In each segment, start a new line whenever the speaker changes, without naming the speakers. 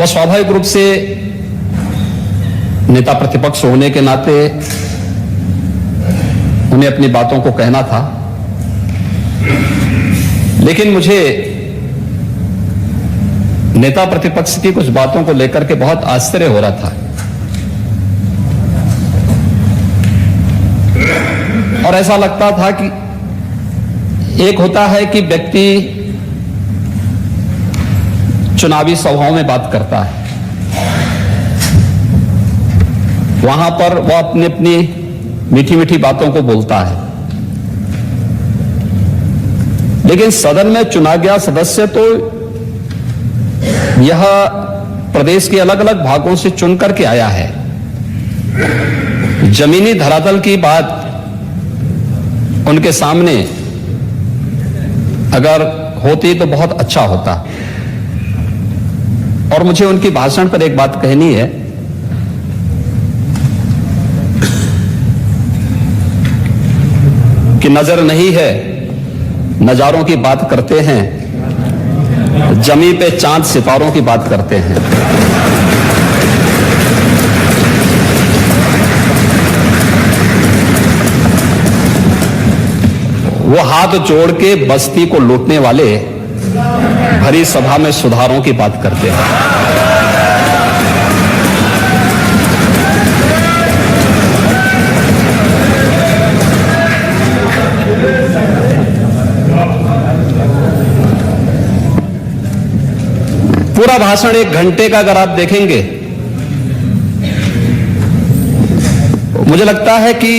वो स्वाभाविक रूप से नेता प्रतिपक्ष होने के नाते उन्हें अपनी बातों को कहना था, लेकिन मुझे नेता प्रतिपक्ष की कुछ बातों को लेकर के बहुत आश्चर्य हो रहा था। और ऐसा लगता था कि एक होता है कि व्यक्ति चुनावी सभाओं में बात करता है, वहां पर वह अपनी अपनी मीठी मीठी बातों को बोलता है, लेकिन सदन में चुना गया सदस्य तो यह प्रदेश के अलग अलग भागों से चुन करके आया है। जमीनी धरातल की बात उनके सामने अगर होती तो बहुत अच्छा होता। और मुझे उनकी भाषण पर एक बात कहनी है कि नजर नहीं है, नजारों की बात करते हैं, जमी पे चांद सितारों की बात करते हैं। वो हाथ जोड़ के बस्ती को लूटने वाले भरी सभा में सुधारों की बात करते हैं। पूरा भाषण 1 घंटे का अगर आप देखेंगे, मुझे लगता है कि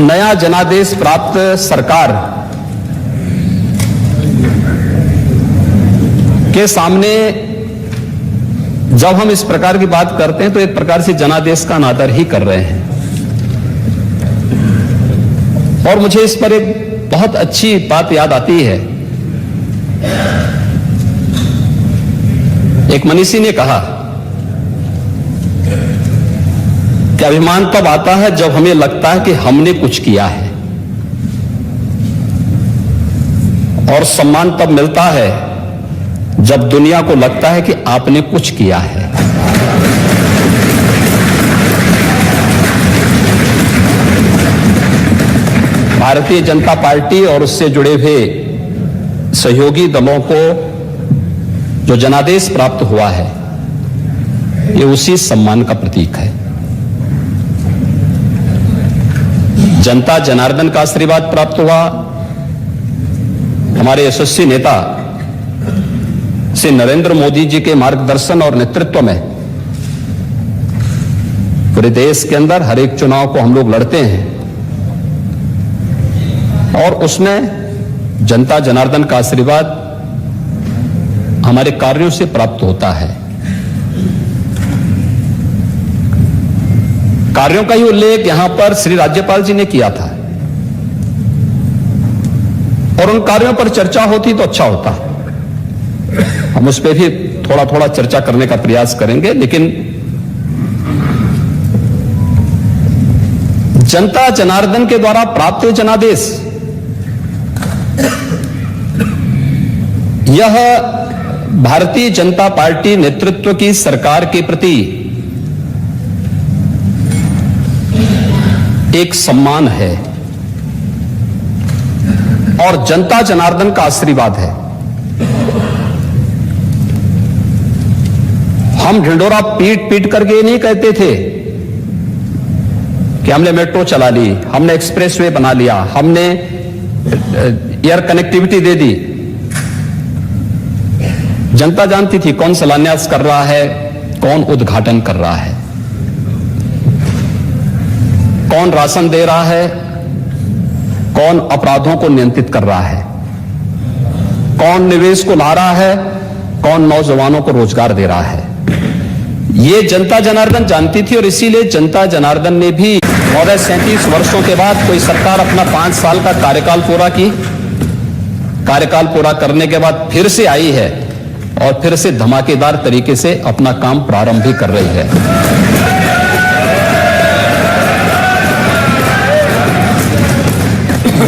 नया जनादेश प्राप्त सरकार के सामने जब हम इस प्रकार की बात करते हैं तो एक प्रकार से जनादेश का अनादर ही कर रहे हैं। और मुझे इस पर एक बहुत अच्छी बात याद आती है। एक मनीषी ने कहा कि अभिमान तब आता है जब हमें लगता है कि हमने कुछ किया है, और सम्मान तब मिलता है जब दुनिया को लगता है कि आपने कुछ किया है। भारतीय जनता पार्टी और उससे जुड़े हुए सहयोगी दलों को जो जनादेश प्राप्त हुआ है, ये उसी सम्मान का प्रतीक है। जनता जनार्दन का आशीर्वाद प्राप्त हुआ। हमारे यशस्वी नेता श्री नरेंद्र मोदी जी के मार्गदर्शन और नेतृत्व में पूरे देश के अंदर हर एक चुनाव को हम लोग लड़ते हैं, और उसमें जनता जनार्दन का आशीर्वाद हमारे कार्यों से प्राप्त होता है। कार्यों का ही उल्लेख यहां पर श्री राज्यपाल जी ने किया था, और उन कार्यों पर चर्चा होती तो अच्छा होता। हम उस पर भी थोड़ा थोड़ा चर्चा करने का प्रयास करेंगे, लेकिन जनता जनार्दन के द्वारा प्राप्त जनादेश, यह भारतीय जनता पार्टी नेतृत्व की सरकार के प्रति एक सम्मान है और जनता जनार्दन का आशीर्वाद है। हम ढिंढोरा पीट पीट करके ये नहीं कहते थे कि हमने मेट्रो चला ली, हमने एक्सप्रेसवे बना लिया, हमने एयर कनेक्टिविटी दे दी। जनता जानती थी कौन शिलान्यास कर रहा है, कौन उद्घाटन कर रहा है, कौन राशन दे रहा है, कौन अपराधों को नियंत्रित कर रहा है, कौन निवेश को ला रहा है, कौन नौजवानों को रोजगार दे रहा है। ये जनता जनार्दन जानती थी, और इसीलिए जनता जनार्दन ने भी 37 वर्षों के बाद कोई सरकार अपना 5 साल का कार्यकाल पूरा की, कार्यकाल पूरा करने के बाद फिर से आई है और फिर से धमाकेदार तरीके से अपना काम प्रारंभ भी कर रही है।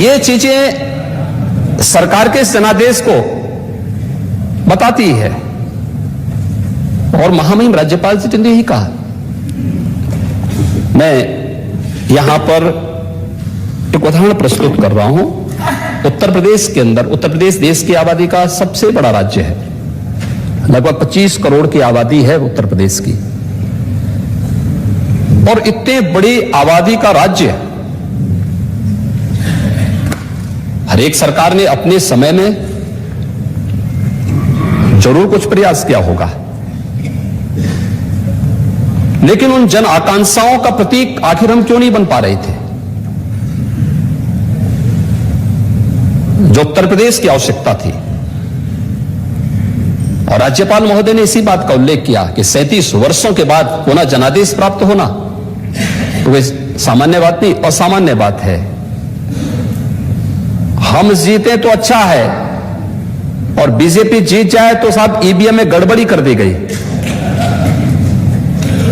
ये चीजें सरकार के जनादेश को बताती है और महामहिम राज्यपाल जी ने ही कहा। मैं यहां पर एक उदाहरण प्रस्तुत कर रहा हूं। उत्तर प्रदेश के अंदर, उत्तर प्रदेश देश की आबादी का सबसे बड़ा राज्य है, लगभग 25 करोड़ की आबादी है उत्तर प्रदेश की। और इतने बड़ी आबादी का राज्य, हर एक सरकार ने अपने समय में जरूर कुछ प्रयास किया होगा, लेकिन उन जन आकांक्षाओं का प्रतीक आखिर हम क्यों नहीं बन पा रहे थे जो उत्तर प्रदेश की आवश्यकता थी। और राज्यपाल महोदय ने इसी बात का उल्लेख किया कि 37 वर्षों के बाद पुनः जनादेश प्राप्त होना तो वे सामान्य बात नहीं, असामान्य बात है। हम जीते तो अच्छा है, और बीजेपी जीत जाए तो साहब ईवीएम में गड़बड़ी कर दी गई।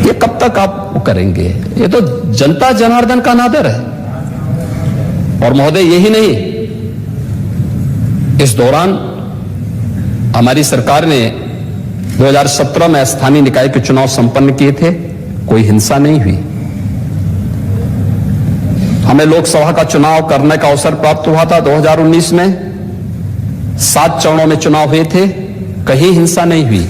ये कब तक आप करेंगे? ये तो जनता जनार्दन का अनादर है। और महोदय यही नहीं, इस दौरान हमारी सरकार ने 2017 में स्थानीय निकाय के चुनाव संपन्न किए थे, कोई हिंसा नहीं हुई। हमें लोकसभा का चुनाव करने का अवसर प्राप्त हुआ था 2019 में, 7 चरणों में चुनाव हुए थे, कहीं हिंसा नहीं हुई।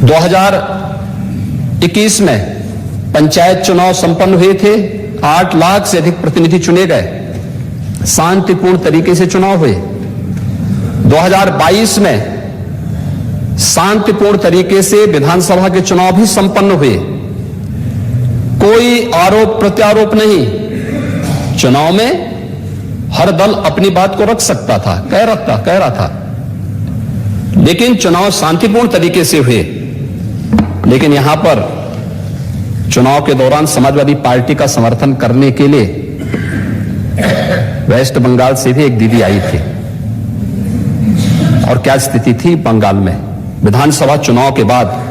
2021 में पंचायत चुनाव संपन्न हुए थे, 8 लाख से अधिक प्रतिनिधि चुने गए, शांतिपूर्ण तरीके से चुनाव हुए। 2022 में शांतिपूर्ण तरीके से विधानसभा के चुनाव भी संपन्न हुए, कोई आरोप प्रत्यारोप नहीं। चुनाव में हर दल अपनी बात को रख सकता था, कह रहा था, लेकिन चुनाव शांतिपूर्ण तरीके से हुए। लेकिन यहां पर चुनाव के दौरान समाजवादी पार्टी का समर्थन करने के लिए वेस्ट बंगाल से भी एक दीदी आई थी। और क्या स्थिति थी बंगाल में? विधानसभा चुनाव के बाद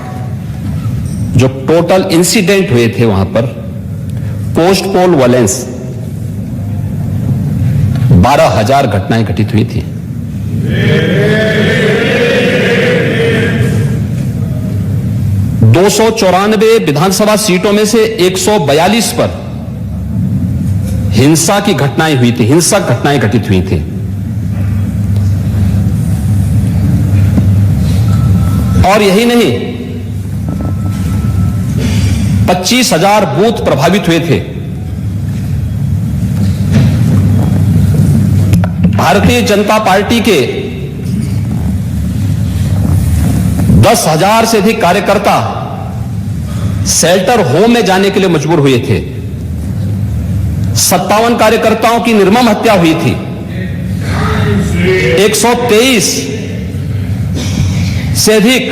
जो टोटल इंसिडेंट हुए थे वहां पर, पोस्ट पोल वायलेंस 12,000 घटनाएं घटित हुई थी। दो 294 विधानसभा सीटों में से 142 पर हिंसा की घटनाएं हुई थी, हिंसक घटनाएं घटित हुई थी। और यही नहीं, 25,000 बूथ प्रभावित हुए थे। भारतीय जनता पार्टी के 10,000 से अधिक कार्यकर्ता शेल्टर होम में जाने के लिए मजबूर हुए थे। 57 कार्यकर्ताओं की निर्मम हत्या हुई थी। 123 से अधिक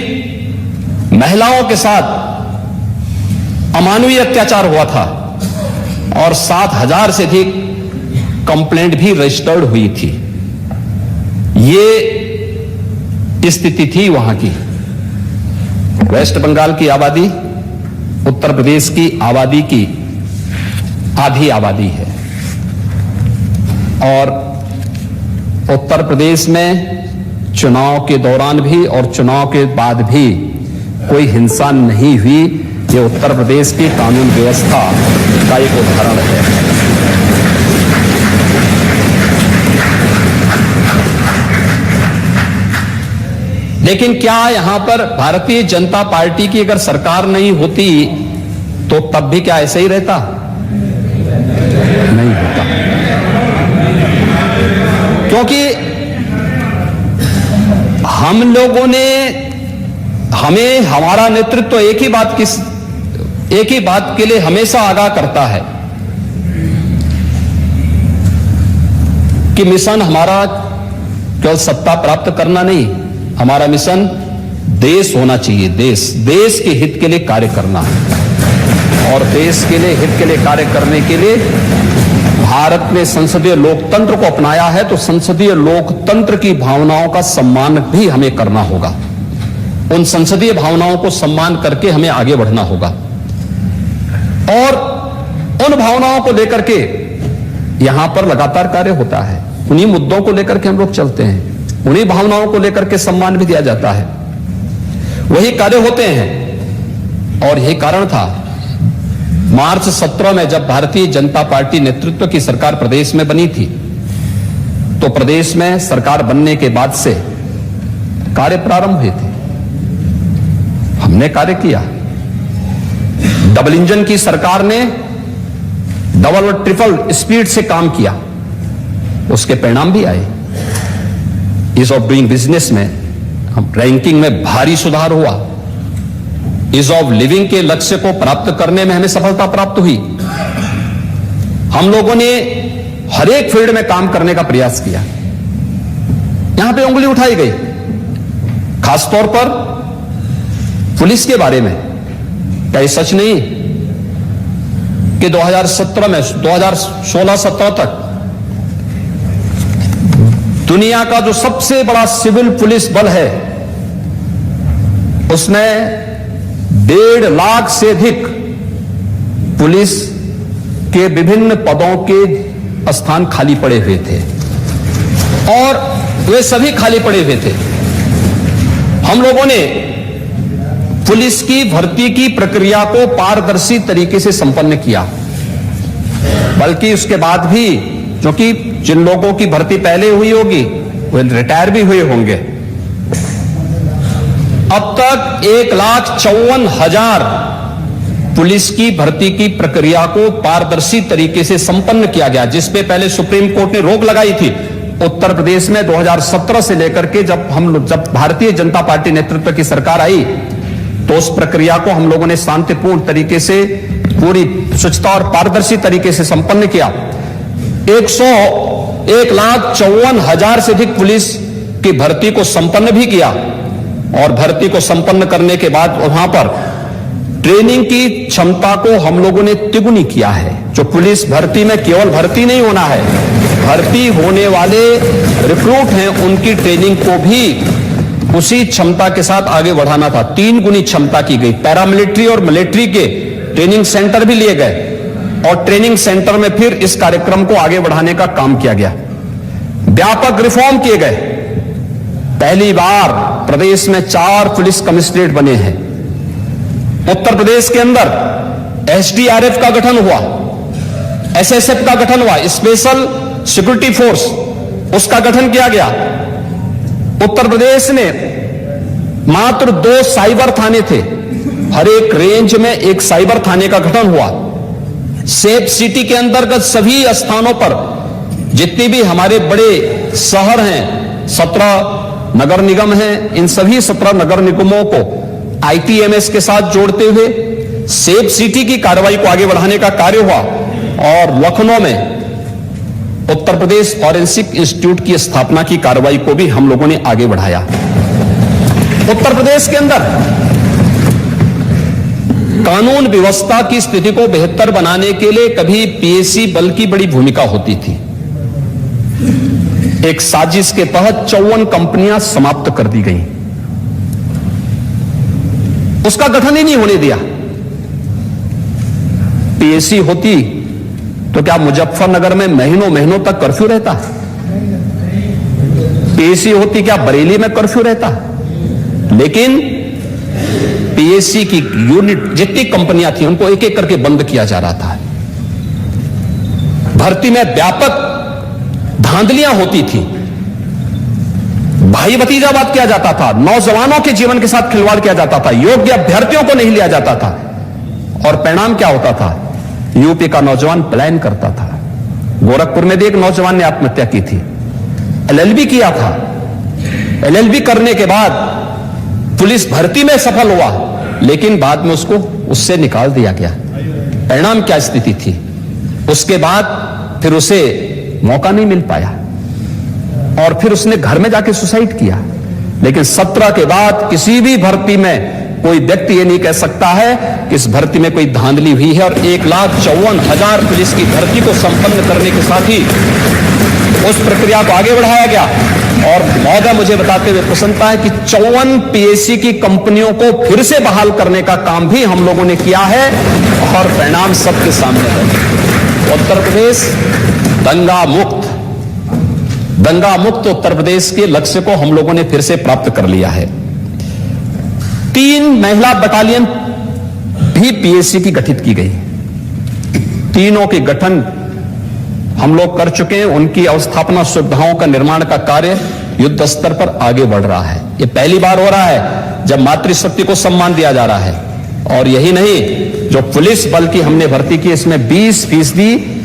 महिलाओं के साथ अमानवीय अत्याचार हुआ था और 7,000 से अधिक कंप्लेंट भी रजिस्टर्ड हुई थी। ये स्थिति थी वहां की। वेस्ट बंगाल की आबादी उत्तर प्रदेश की आबादी की आधी आबादी है, और उत्तर प्रदेश में चुनाव के दौरान भी और चुनाव के बाद भी कोई हिंसा नहीं हुई। ये उत्तर प्रदेश की कानून व्यवस्था का एक उदाहरण है। लेकिन क्या यहां पर भारतीय जनता पार्टी की अगर सरकार नहीं होती तो तब भी क्या ऐसे ही रहता? नहीं होता, क्योंकि हम लोगों ने, हमें हमारा नेतृत्व एक ही बात के लिए हमेशा आगाह करता है कि मिशन हमारा केवल सत्ता प्राप्त करना नहीं, हमारा मिशन देश होना चाहिए। देश के हित के लिए कार्य करना है। और देश के लिए, हित के लिए कार्य करने के लिए भारत ने संसदीय लोकतंत्र को अपनाया है, तो संसदीय लोकतंत्र की भावनाओं का सम्मान भी हमें करना होगा। उन संसदीय भावनाओं को सम्मान करके हमें आगे बढ़ना होगा, और उन भावनाओं को लेकर के यहां पर लगातार कार्य होता है। उन्हीं मुद्दों को लेकर के हम लोग चलते हैं। उन्हीं भावनाओं को लेकर के सम्मान भी दिया जाता है, वही कार्य होते हैं। और यही कारण था मार्च 17 में जब भारतीय जनता पार्टी नेतृत्व की सरकार प्रदेश में बनी थी, तो प्रदेश में सरकार बनने के बाद से कार्य प्रारंभ हुए थे। हमने कार्य किया। डबल इंजन की सरकार ने डबल और ट्रिपल स्पीड से काम किया, उसके परिणाम भी आए। ईज ऑफ डूइंग बिजनेस में हम रैंकिंग में भारी सुधार हुआ। ईज ऑफ लिविंग के लक्ष्य को प्राप्त करने में हमें सफलता प्राप्त हुई। हम लोगों ने हर एक फील्ड में काम करने का प्रयास किया। यहां पे उंगली उठाई गई, खासतौर पर पुलिस के बारे में। क्या ये सच नहीं कि 2017 में 2016-17 तक दुनिया का जो सबसे बड़ा सिविल पुलिस बल है, उसमें 1.5 लाख से अधिक पुलिस के विभिन्न पदों के स्थान खाली पड़े हुए थे, और वे सभी खाली पड़े हुए थे। हम लोगों ने पुलिस की भर्ती की प्रक्रिया को पारदर्शी तरीके से संपन्न किया। बल्कि उसके बाद भी, क्योंकि जिन लोगों की भर्ती पहले हुई होगी वे रिटायर भी हुए होंगे, अब तक 1,54,000 पुलिस की भर्ती की प्रक्रिया को पारदर्शी तरीके से संपन्न किया गया, जिसपे पहले सुप्रीम कोर्ट ने रोक लगाई थी। उत्तर प्रदेश में 2017 से लेकर के जब भारतीय जनता पार्टी नेतृत्व की सरकार आई, तो उस प्रक्रिया को हम लोगों ने शांतिपूर्ण तरीके से, पूरी स्वच्छता और पारदर्शी तरीके से संपन्न किया। 1,54,000 से अधिक पुलिस की भर्ती को संपन्न भी किया, और भर्ती को संपन्न करने के बाद वहां पर ट्रेनिंग की क्षमता को हम लोगों ने तिगुनी किया है। जो पुलिस भर्ती में केवल भर्ती नहीं होना है, भर्ती होने वाले रिक्रूट हैं उनकी ट्रेनिंग को भी उसी क्षमता के साथ आगे बढ़ाना था। 3 गुनी क्षमता की गई। पैरामिलिट्री और मिलिट्री के ट्रेनिंग सेंटर भी लिए गए, और ट्रेनिंग सेंटर में फिर इस कार्यक्रम को आगे बढ़ाने का काम किया गया। व्यापक रिफॉर्म किए गए। पहली बार प्रदेश में 4 पुलिस कमिश्नरेट बने हैं। उत्तर प्रदेश के अंदर एसडीआरएफ का गठन हुआ, एसएसएफ का गठन हुआ, स्पेशल सिक्योरिटी फोर्स, उसका गठन किया गया। उत्तर प्रदेश ने मात्र 2 साइबर थाने थे, हर एक रेंज में एक साइबर थाने का गठन हुआ। सेफ सिटी के अंतर्गत सभी स्थानों पर जितने भी हमारे बड़े शहर हैं, 17 नगर निगम हैं, इन सभी 17 नगर निगमों को आईटीएमएस के साथ जोड़ते हुए सेफ सिटी की कार्रवाई को आगे बढ़ाने का कार्य हुआ। और लखनऊ में उत्तर प्रदेश फॉरेंसिक इंस्टीट्यूट की स्थापना की कार्रवाई को भी हम लोगों ने आगे बढ़ाया। उत्तर प्रदेश के अंदर कानून व्यवस्था की स्थिति को बेहतर बनाने के लिए कभी पीएसी बल की बड़ी भूमिका होती थी। एक साजिश के तहत 54 कंपनियां समाप्त कर दी गई, उसका गठन ही नहीं होने दिया। पीएसी होती तो क्या मुजफ्फरनगर में महीनों महीनों तक कर्फ्यू रहता? पीएसी होती क्या बरेली में कर्फ्यू रहता? लेकिन पीएसी की यूनिट जितनी कंपनियां थी उनको एक एक करके बंद किया जा रहा था। भर्ती में व्यापक धांधलियां होती थी, भाई भतीजावाद किया जाता था, नौजवानों के जीवन के साथ खिलवाड़ किया जाता था, योग्य अभ्यर्थियों को नहीं लिया जाता था। और परिणाम क्या होता था? यूपी का नौजवान पलायन करता था। गोरखपुर में भी एक नौजवान ने आत्महत्या की थी, एलएलबी किया था। एलएलबी करने के बाद पुलिस भर्ती में सफल हुआ, लेकिन बाद में उसको उससे निकाल दिया गया। परिणाम क्या स्थिति थी? उसके बाद फिर उसे मौका नहीं मिल पाया, और फिर उसने घर में जाके सुसाइड किया। लेकिन 17 के बाद किसी भी भर्ती में कोई व्यक्ति ये नहीं कह सकता है कि इस भर्ती में कोई धांधली हुई है। और 1,54,000 पुलिस की भर्ती को संपन्न करने के साथ ही उस प्रक्रिया को आगे बढ़ाया गया। और महोदय, मुझे बताते हुए प्रसन्नता है कि 54 पीएसी की कंपनियों को फिर से बहाल करने का काम भी हम लोगों ने किया है, और परिणाम सबके सामने है। उत्तर प्रदेश दंगा मुक्त, दंगा मुक्त उत्तर प्रदेश के लक्ष्य को हम लोगों ने फिर से प्राप्त कर लिया है। 3 महिला बटालियन भी पीएससी की गठित की गई। तीनों के गठन हम लोग कर चुके हैं। उनकी अवस्थापना सुविधाओं का निर्माण का कार्य युद्ध स्तर पर आगे बढ़ रहा है। यह पहली बार हो रहा है जब मातृशक्ति को सम्मान दिया जा रहा है। और यही नहीं, जो पुलिस बल की हमने भर्ती की, इसमें 20%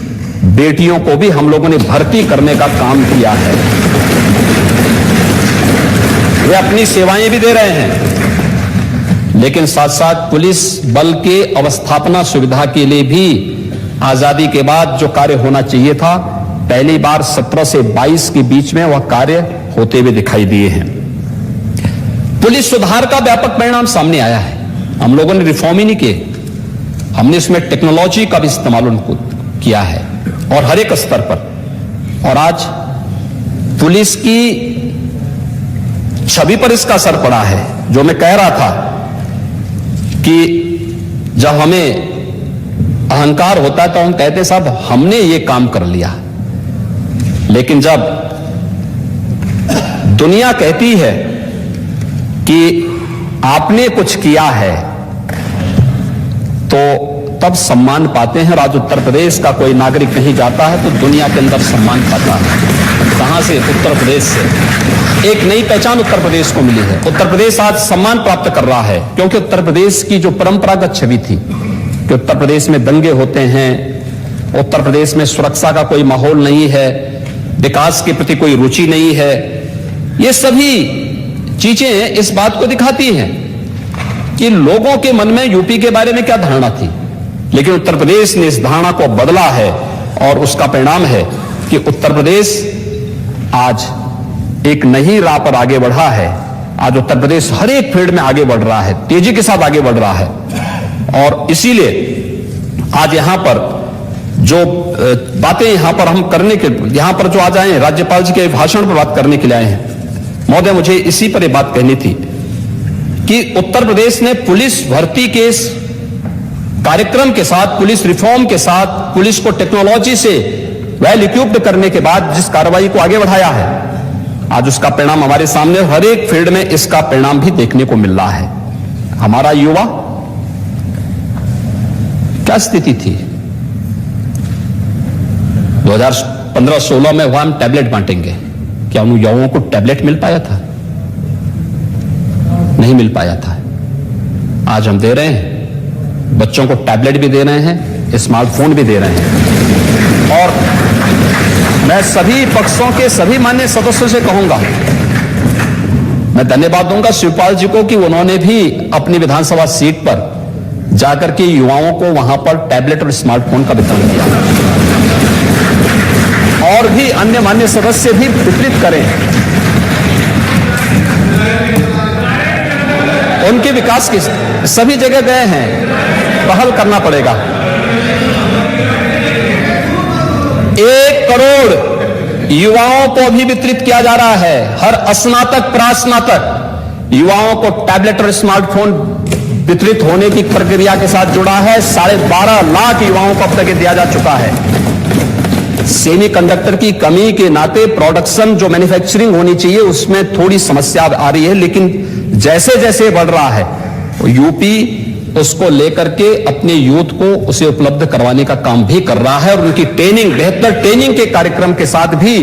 बेटियों को भी हम लोगों ने भर्ती करने का काम किया है। वे अपनी सेवाएं भी दे रहे हैं, लेकिन साथ साथ पुलिस बल के अवस्थापना सुविधा के लिए भी आजादी के बाद जो कार्य होना चाहिए था, पहली बार 17 से 22 के बीच में वह कार्य होते हुए दिखाई दिए हैं। पुलिस सुधार का व्यापक परिणाम सामने आया है। हम लोगों ने रिफॉर्म ही नहीं किए, हमने इसमें टेक्नोलॉजी का भी इस्तेमाल उनको किया है और हर एक स्तर पर। और आज पुलिस की छवि पर इसका असर पड़ा है। जो मैं कह रहा था कि जब हमें अहंकार होता है तो हम कहते साहब हमने ये काम कर लिया, लेकिन जब दुनिया कहती है कि आपने कुछ किया है तो तब सम्मान पाते हैं। आज उत्तर प्रदेश का कोई नागरिक नहीं जाता है तो दुनिया के अंदर सम्मान पाता है। कहां से? उत्तर प्रदेश से। एक नई पहचान उत्तर प्रदेश को मिली है। उत्तर प्रदेश आज सम्मान प्राप्त कर रहा है, क्योंकि उत्तर प्रदेश की जो परंपरागत छवि थी कि उत्तर प्रदेश में दंगे होते हैं, उत्तर प्रदेश में सुरक्षा का कोई माहौल नहीं है, विकास के प्रति कोई रुचि नहीं है, ये सभी चीजें इस बात को दिखाती हैं कि लोगों के मन में यूपी के बारे में क्या धारणा थी। लेकिन उत्तर प्रदेश ने इस धारणा को बदला है और उसका परिणाम है कि उत्तर प्रदेश आज एक नई राह पर आगे बढ़ा है। आज उत्तर प्रदेश हर एक फील्ड में आगे बढ़ रहा है, तेजी के साथ आगे बढ़ रहा है। और इसीलिए आज यहां पर जो बातें यहां पर हम करने के, यहां पर जो आज आए हैं, राज्यपाल जी के भाषण पर बात करने के लिए आए हैं। महोदय, मुझे इसी पर यह बात कहनी थी कि उत्तर प्रदेश ने पुलिस भर्ती के कार्यक्रम के साथ, पुलिस रिफॉर्म के साथ, पुलिस को टेक्नोलॉजी से वेल इक्विप्ड करने के बाद जिस कार्रवाई को आगे बढ़ाया है, आज उसका परिणाम हमारे सामने, हर एक फील्ड में इसका परिणाम भी देखने को मिल रहा है। हमारा युवा क्या स्थिति थी 2015-16 में हुआ, हम टैबलेट बांटेंगे, क्या उन युवाओं को टैबलेट मिल पाया था? नहीं मिल पाया था। आज हम दे रहे हैं, बच्चों को टैबलेट भी दे रहे हैं, स्मार्टफोन भी दे रहे हैं। और मैं सभी पक्षों के सभी माननीय सदस्यों से कहूंगा, मैं धन्यवाद दूंगा शिवपाल जी को कि उन्होंने भी अपनी विधानसभा सीट पर जाकर के युवाओं को वहां पर टैबलेट और स्मार्टफोन का वितरण किया। और भी अन्य माननीय सदस्य भी वितरित करें। उनके विकास की सभी जगह गए हैं, पहल करना पड़ेगा। 1 करोड़ युवाओं को भी वितरित किया जा रहा है। हर स्नातक प्रास्नातक युवाओं को टैबलेट और स्मार्टफोन वितरित होने की प्रक्रिया के साथ जुड़ा है। 12.5 लाख युवाओं को अब तक दिया जा चुका है। सेमीकंडक्टर की कमी के नाते प्रोडक्शन जो मैन्युफैक्चरिंग होनी चाहिए उसमें थोड़ी समस्या आ रही है, लेकिन जैसे जैसे बढ़ रहा है यूपी उसको लेकर के अपने यूथ को उसे उपलब्ध करवाने का काम भी कर रहा है और उनकी ट्रेनिंग, बेहतर ट्रेनिंग के कार्यक्रम के साथ भी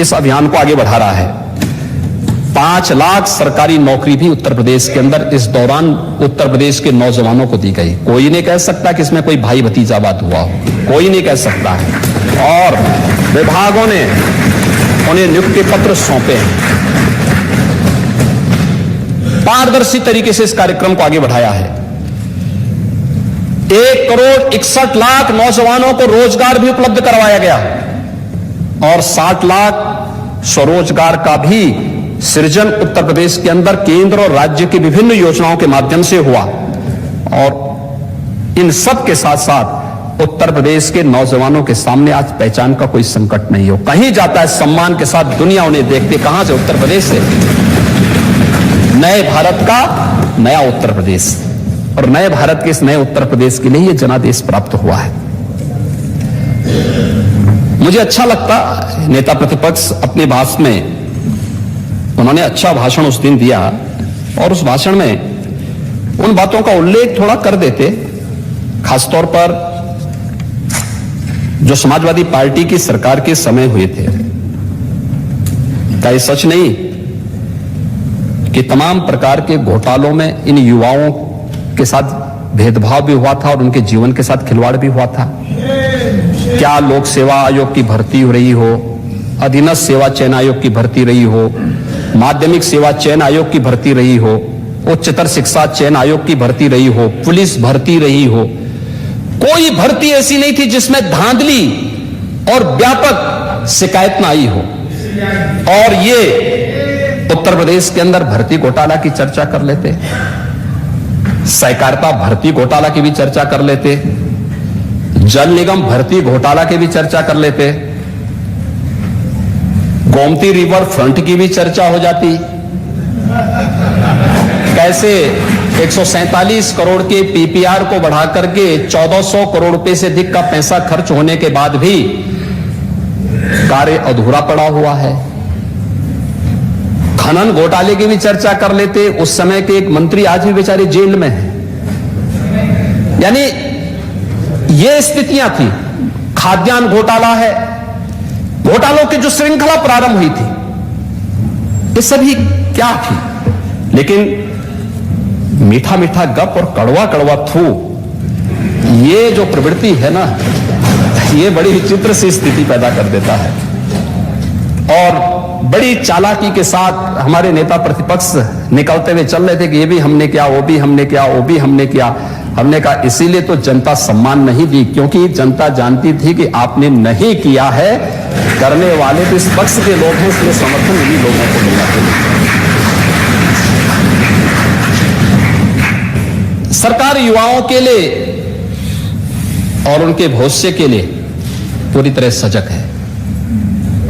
इस अभियान को आगे बढ़ा रहा है। 5 लाख सरकारी नौकरी भी उत्तर प्रदेश के अंदर इस दौरान उत्तर प्रदेश के नौजवानों को दी गई। कोई नहीं कह सकता कि इसमें कोई भाई भतीजावाद हुआ हो, कोई नहीं कह सकता है। और विभागों ने उन्हें नियुक्ति पत्र सौंपे हैं। पारदर्शी तरीके से इस कार्यक्रम को आगे बढ़ाया है। 1 करोड़ 61 लाख नौजवानों को रोजगार भी उपलब्ध करवाया गया और 60 लाख स्वरोजगार का भी सृजन उत्तर प्रदेश के अंदर केंद्र और राज्य की विभिन्न योजनाओं के माध्यम से हुआ। और इन सब के साथ साथ उत्तर प्रदेश के नौजवानों के सामने आज पहचान का कोई संकट नहीं हो, कहीं जाता है सम्मान के साथ दुनिया उन्हें देखती। कहां से? उत्तर प्रदेश से। नए भारत का नया उत्तर प्रदेश, और नए भारत के इस नए उत्तर प्रदेश के लिए यह जनादेश प्राप्त हुआ है। मुझे अच्छा लगता, नेता प्रतिपक्ष अपने भाषण में उन्होंने अच्छा भाषण उस दिन दिया और उस भाषण में उन बातों का उल्लेख थोड़ा कर देते, खासतौर पर जो समाजवादी पार्टी की सरकार के समय हुए थे। क्या ये सच नहीं कि तमाम प्रकार के घोटालों में इन युवाओं के साथ भेदभाव भी हुआ था और उनके जीवन के साथ खिलवाड़ भी हुआ था? क्या लोक सेवा आयोग की भर्ती हो रही हो, अधीनस्थ सेवा चयन आयोग की भर्ती रही हो, माध्यमिक सेवा चयन आयोग की भर्ती रही हो, उच्चतर शिक्षा चयन आयोग की भर्ती रही हो, पुलिस भर्ती रही हो, कोई भर्ती ऐसी नहीं थी जिसमें धांधली और व्यापक शिकायत ना आई हो। और ये उत्तर प्रदेश के अंदर भर्ती घोटाला की चर्चा कर लेते, सहकारिता भर्ती घोटाला की भी चर्चा कर लेते, जल निगम भर्ती घोटाला की भी चर्चा कर लेते, गोमती रिवर फ्रंट की भी चर्चा हो जाती। कैसे 147 करोड़ के पीपीआर को बढ़ाकर के 1400 करोड़ रुपए से अधिक का पैसा खर्च होने के बाद भी कार्य अधूरा पड़ा हुआ है। खनन घोटाले की भी चर्चा कर लेते, उस समय के एक मंत्री आज भी बेचारे जेल में हैं। यानी ये स्थितियां थी। खाद्यान्न घोटाला है, घोटालों की जो श्रृंखला प्रारंभ हुई थी, ये सभी क्या थी? लेकिन मीठा मीठा गप और कड़वा कड़वा थू, ये जो प्रवृत्ति है ना, ये बड़ी विचित्र सी स्थिति पैदा कर देता है। और बड़ी चालाकी के साथ हमारे नेता प्रतिपक्ष निकलते हुए चल रहे थे कि ये भी हमने किया, वो भी हमने किया, वो भी हमने किया। हमने कहा इसीलिए तो जनता सम्मान नहीं दी, क्योंकि जनता जानती थी कि आपने नहीं किया है, करने वाले तो इस पक्ष के लोग हैं, इसलिए समर्थन इन्हीं लोगों को मिलना चाहिए। सरकार युवाओं के लिए और उनके भविष्य के लिए पूरी तरह सजग है।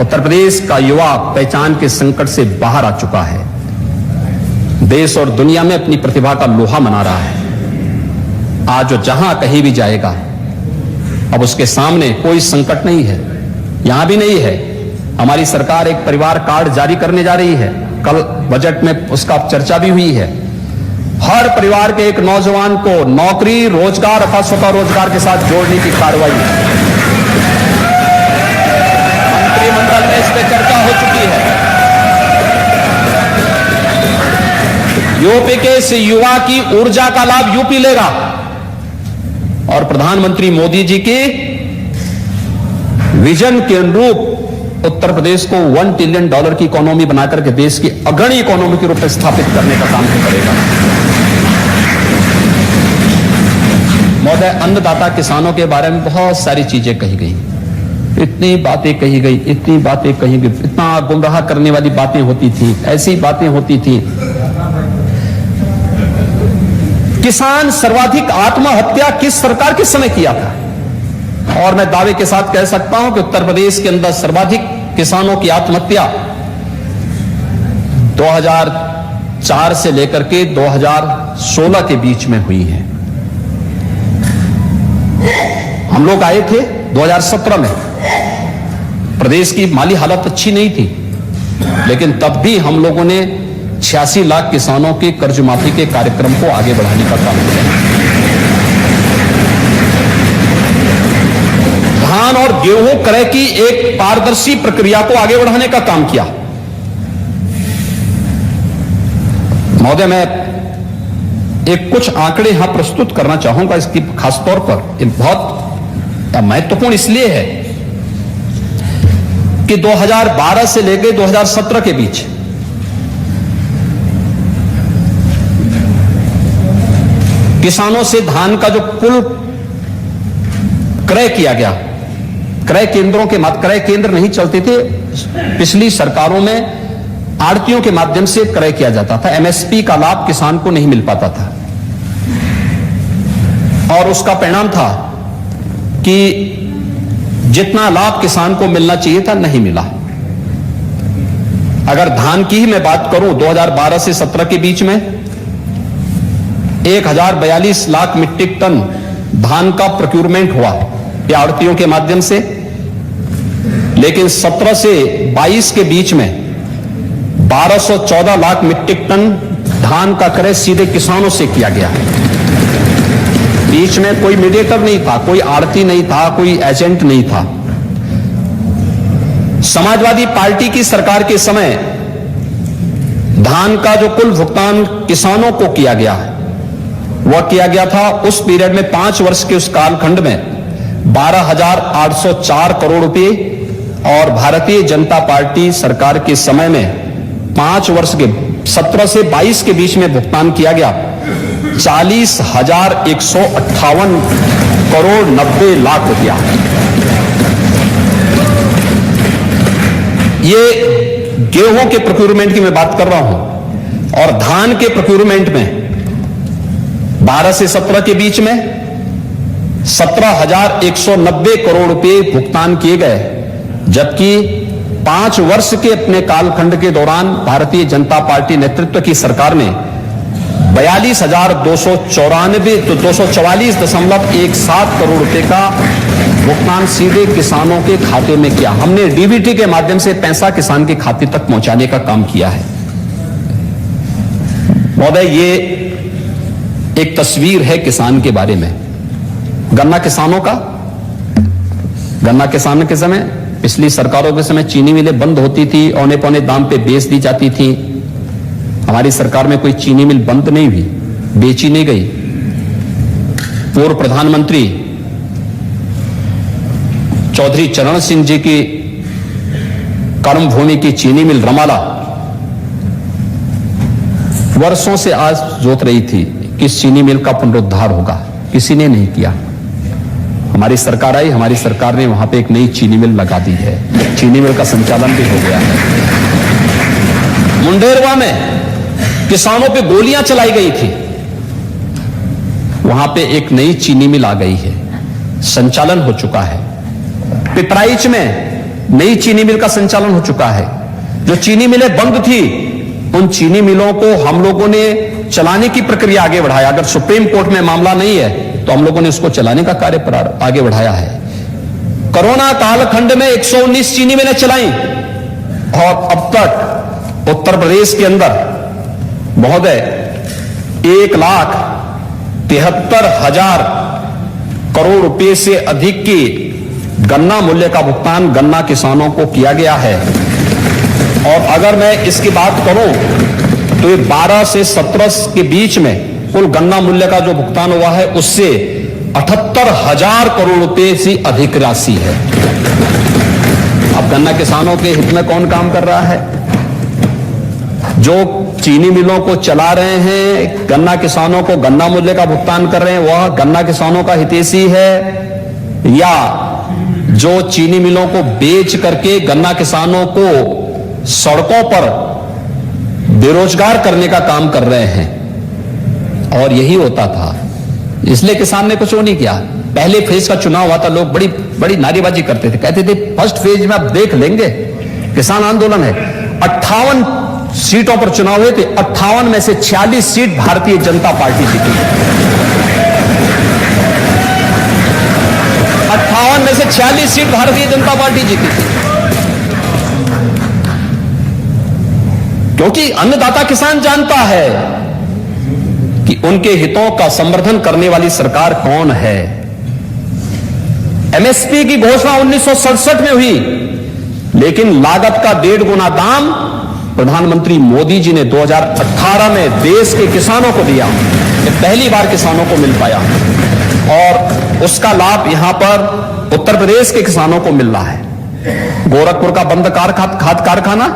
उत्तर प्रदेश का युवा पहचान के संकट से बाहर आ चुका है, देश और दुनिया में अपनी प्रतिभा का लोहा मना रहा है। आज वो जहां कहीं भी जाएगा, अब उसके सामने कोई संकट नहीं है, यहां भी नहीं है। हमारी सरकार एक परिवार कार्ड जारी करने जा रही है, कल बजट में उसका चर्चा भी हुई है। हर परिवार के एक नौजवान को नौकरी, रोजगार अथवा स्वतः रोजगार के साथ जोड़ने की कार्रवाई मंत्रिमंडल में इस पर चर्चा हो चुकी है। यूपी के इस युवा की ऊर्जा का लाभ यूपी लेगा और प्रधानमंत्री मोदी जी के विजन के अनुरूप उत्तर प्रदेश को $1 ट्रिलियन की इकोनॉमी बनाकर के देश की अग्रणी इकोनॉमी के रूप में स्थापित करने का काम करेगा। महोदय, अन्नदाता किसानों के बारे में बहुत सारी चीजें कही गई, इतनी बातें कही गई, इतनी बातें कही गई, इतना गुमराह करने वाली बातें होती थी, ऐसी बातें होती थी। किसान सर्वाधिक आत्महत्या किस सरकार के समय किया था? और मैं दावे के साथ कह सकता हूं कि उत्तर प्रदेश के अंदर सर्वाधिक किसानों की आत्महत्या 2004 से लेकर के 2016 के बीच में हुई है। हम लोग आए थे 2017 में, प्रदेश की माली हालत अच्छी नहीं थी, लेकिन तब भी हम लोगों ने 86 लाख किसानों के कर्ज माफी के कार्यक्रम को आगे बढ़ाने का काम किया। धान और गेहूं क्रय की एक पारदर्शी प्रक्रिया को आगे बढ़ाने का काम किया। महोदय, मैं एक कुछ आंकड़े यहां प्रस्तुत करना चाहूंगा। इसकी खासतौर पर बहुत महत्वपूर्ण इसलिए है कि 2012 से लेकर 2017 के बीच किसानों से धान का जो कुल क्रय किया गया, क्रय केंद्रों के क्रय केंद्र नहीं चलते थे, पिछली सरकारों में आड़तियों के माध्यम से क्रय किया जाता था। एमएसपी का लाभ किसान को नहीं मिल पाता था और उसका परिणाम था कि जितना लाभ किसान को मिलना चाहिए था नहीं मिला। अगर धान की ही मैं बात करूं, 2012 से 17 के बीच में 1042 लाख मीट्रिक टन धान का प्रोक्यूरमेंट हुआ आड़तियों के माध्यम से। लेकिन 17 से 22 के बीच में 1214 लाख मीट्रिक टन धान का क्रय सीधे किसानों से किया गया। बीच में कोई मीडिएटर नहीं था, कोई आड़ती नहीं था, कोई एजेंट नहीं था। समाजवादी पार्टी की सरकार के समय धान का जो कुल भुगतान किसानों को किया गया वह किया गया था उस पीरियड में 5 वर्ष के उस कालखंड में 12,804 करोड़ रुपए, और भारतीय जनता पार्टी सरकार के समय में 5 वर्ष के 17 से 22 के बीच में भुगतान किया गया 40,158 करोड़ 90 लाख रुपया। ये गेहूं के प्रोक्यूरमेंट की मैं बात कर रहा हूं, और धान के प्रोक्यूरमेंट में 12 से 17 के बीच में 17,190 करोड़ रुपए भुगतान किए गए, जबकि 5 वर्ष के अपने कालखंड के दौरान भारतीय जनता पार्टी नेतृत्व की सरकार ने 244,17 करोड़ रुपए का भुगतान सीधे किसानों के खाते में किया। हमने डीबीटी के माध्यम से पैसा किसान के खाते तक पहुंचाने का काम किया है। महोदय, ये एक तस्वीर है किसान के बारे में। गन्ना किसानों का, गन्ना किसानों के समय, पिछली सरकारों के समय चीनी मिलें बंद होती थी, औने पौने दाम पे बेच दी जाती थी। हमारी सरकार में कोई चीनी मिल बंद नहीं हुई, बेची नहीं गई। पूर्व प्रधानमंत्री चौधरी चरण सिंह जी की कर्मभूमि की चीनी मिल रमाला वर्षों से आज जोत रही थी कि इस चीनी मिल का पुनरुद्धार होगा, किसी ने नहीं किया। हमारी सरकार आई, हमारी सरकार ने वहां पे एक नई चीनी मिल लगा दी है, चीनी मिल का संचालन भी हो गया है। मुंडेरवा में किसानों पे गोलियां चलाई गई थी, वहां पे एक नई चीनी मिल आ गई है, संचालन हो चुका है। पिपराइच में नई चीनी मिल का संचालन हो चुका है। जो चीनी मिलें बंद थी, उन चीनी मिलों को हम लोगों ने चलाने की प्रक्रिया आगे बढ़ाया। अगर सुप्रीम कोर्ट में मामला नहीं है तो हम लोगों ने उसको चलाने का कार्य आगे बढ़ाया है। कोरोना कालखंड में 119 चीनी मिलें चलाई, और अब तक उत्तर प्रदेश के अंदर महोदय 1,73,000 करोड़ रुपए से अधिक की गन्ना मूल्य का भुगतान गन्ना किसानों को किया गया है। और अगर मैं इसकी बात करूं तो ये 12 से 17 के बीच में कुल गन्ना मूल्य का जो भुगतान हुआ है उससे 78,000 करोड़ रुपए से अधिक राशि है। अब गन्ना किसानों के हित में कौन काम कर रहा है? जो चीनी मिलों को चला रहे हैं, गन्ना किसानों को गन्ना मूल्य का भुगतान कर रहे हैं, वह गन्ना किसानों का हितैषी है, या जो चीनी मिलों को बेच करके गन्ना किसानों को सड़कों पर बेरोजगार करने का काम कर रहे हैं? और यही होता था, इसलिए किसान ने कुछ वो नहीं किया। पहले फेज का चुनाव हुआ था, लोग बड़ी बड़ी नारेबाजी करते थे, कहते थे फर्स्ट फेज में आप देख लेंगे, किसान आंदोलन है। 58 सीटों पर चुनाव हुए थे, 58 में से 46 सीट भारतीय जनता पार्टी जीती। 58 में से 46 सीट भारतीय जनता पार्टी जीती थी, क्योंकि अन्नदाता किसान जानता है कि उनके हितों का संवर्धन करने वाली सरकार कौन है। एमएसपी की घोषणा 1967 में हुई, लेकिन लागत का 1.5 गुना दाम प्रधानमंत्री मोदी जी ने 2018 में देश के किसानों को दिया। ये पहली बार किसानों को मिल पाया, और उसका लाभ यहां पर उत्तर प्रदेश के किसानों को मिल रहा है। गोरखपुर का बंद खाद कारखाना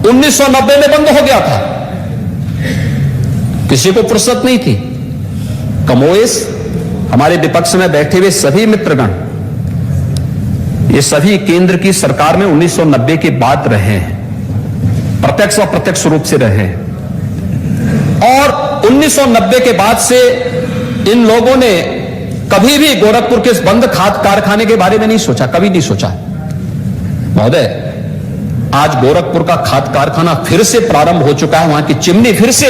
1990 में बंद हो गया था, किसी को फुर्सत नहीं थी। कमोएश हमारे विपक्ष में बैठे हुए सभी मित्रगण, ये सभी केंद्र की सरकार में 1990 के बाद रहे हैं, प्रत्यक्ष और अप्रत्यक्ष रूप से रहे हैं। और 1990 के बाद से इन लोगों ने कभी भी गोरखपुर के इस बंद खाद कारखाने के बारे में नहीं सोचा, कभी नहीं सोचा। महोदय, आज गोरखपुर का खाद कारखाना फिर से प्रारंभ हो चुका है, वहां की चिमनी फिर से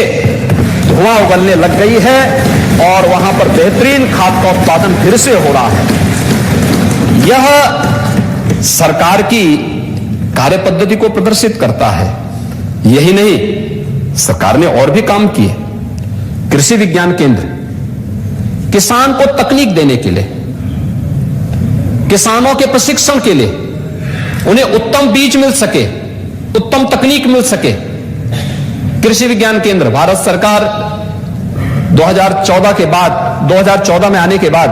धुआं उगलने लग गई है, और वहां पर बेहतरीन खाद का उत्पादन फिर से हो रहा है। यह सरकार की कार्य पद्धति को प्रदर्शित करता है। यही नहीं, सरकार ने और भी काम किए। कृषि विज्ञान केंद्र किसान को तकनीक देने के लिए, किसानों के प्रशिक्षण के लिए, उन्हें उत्तम बीज मिल सके, उत्तम तकनीक मिल सके। कृषि विज्ञान केंद्र भारत सरकार 2014 में आने के बाद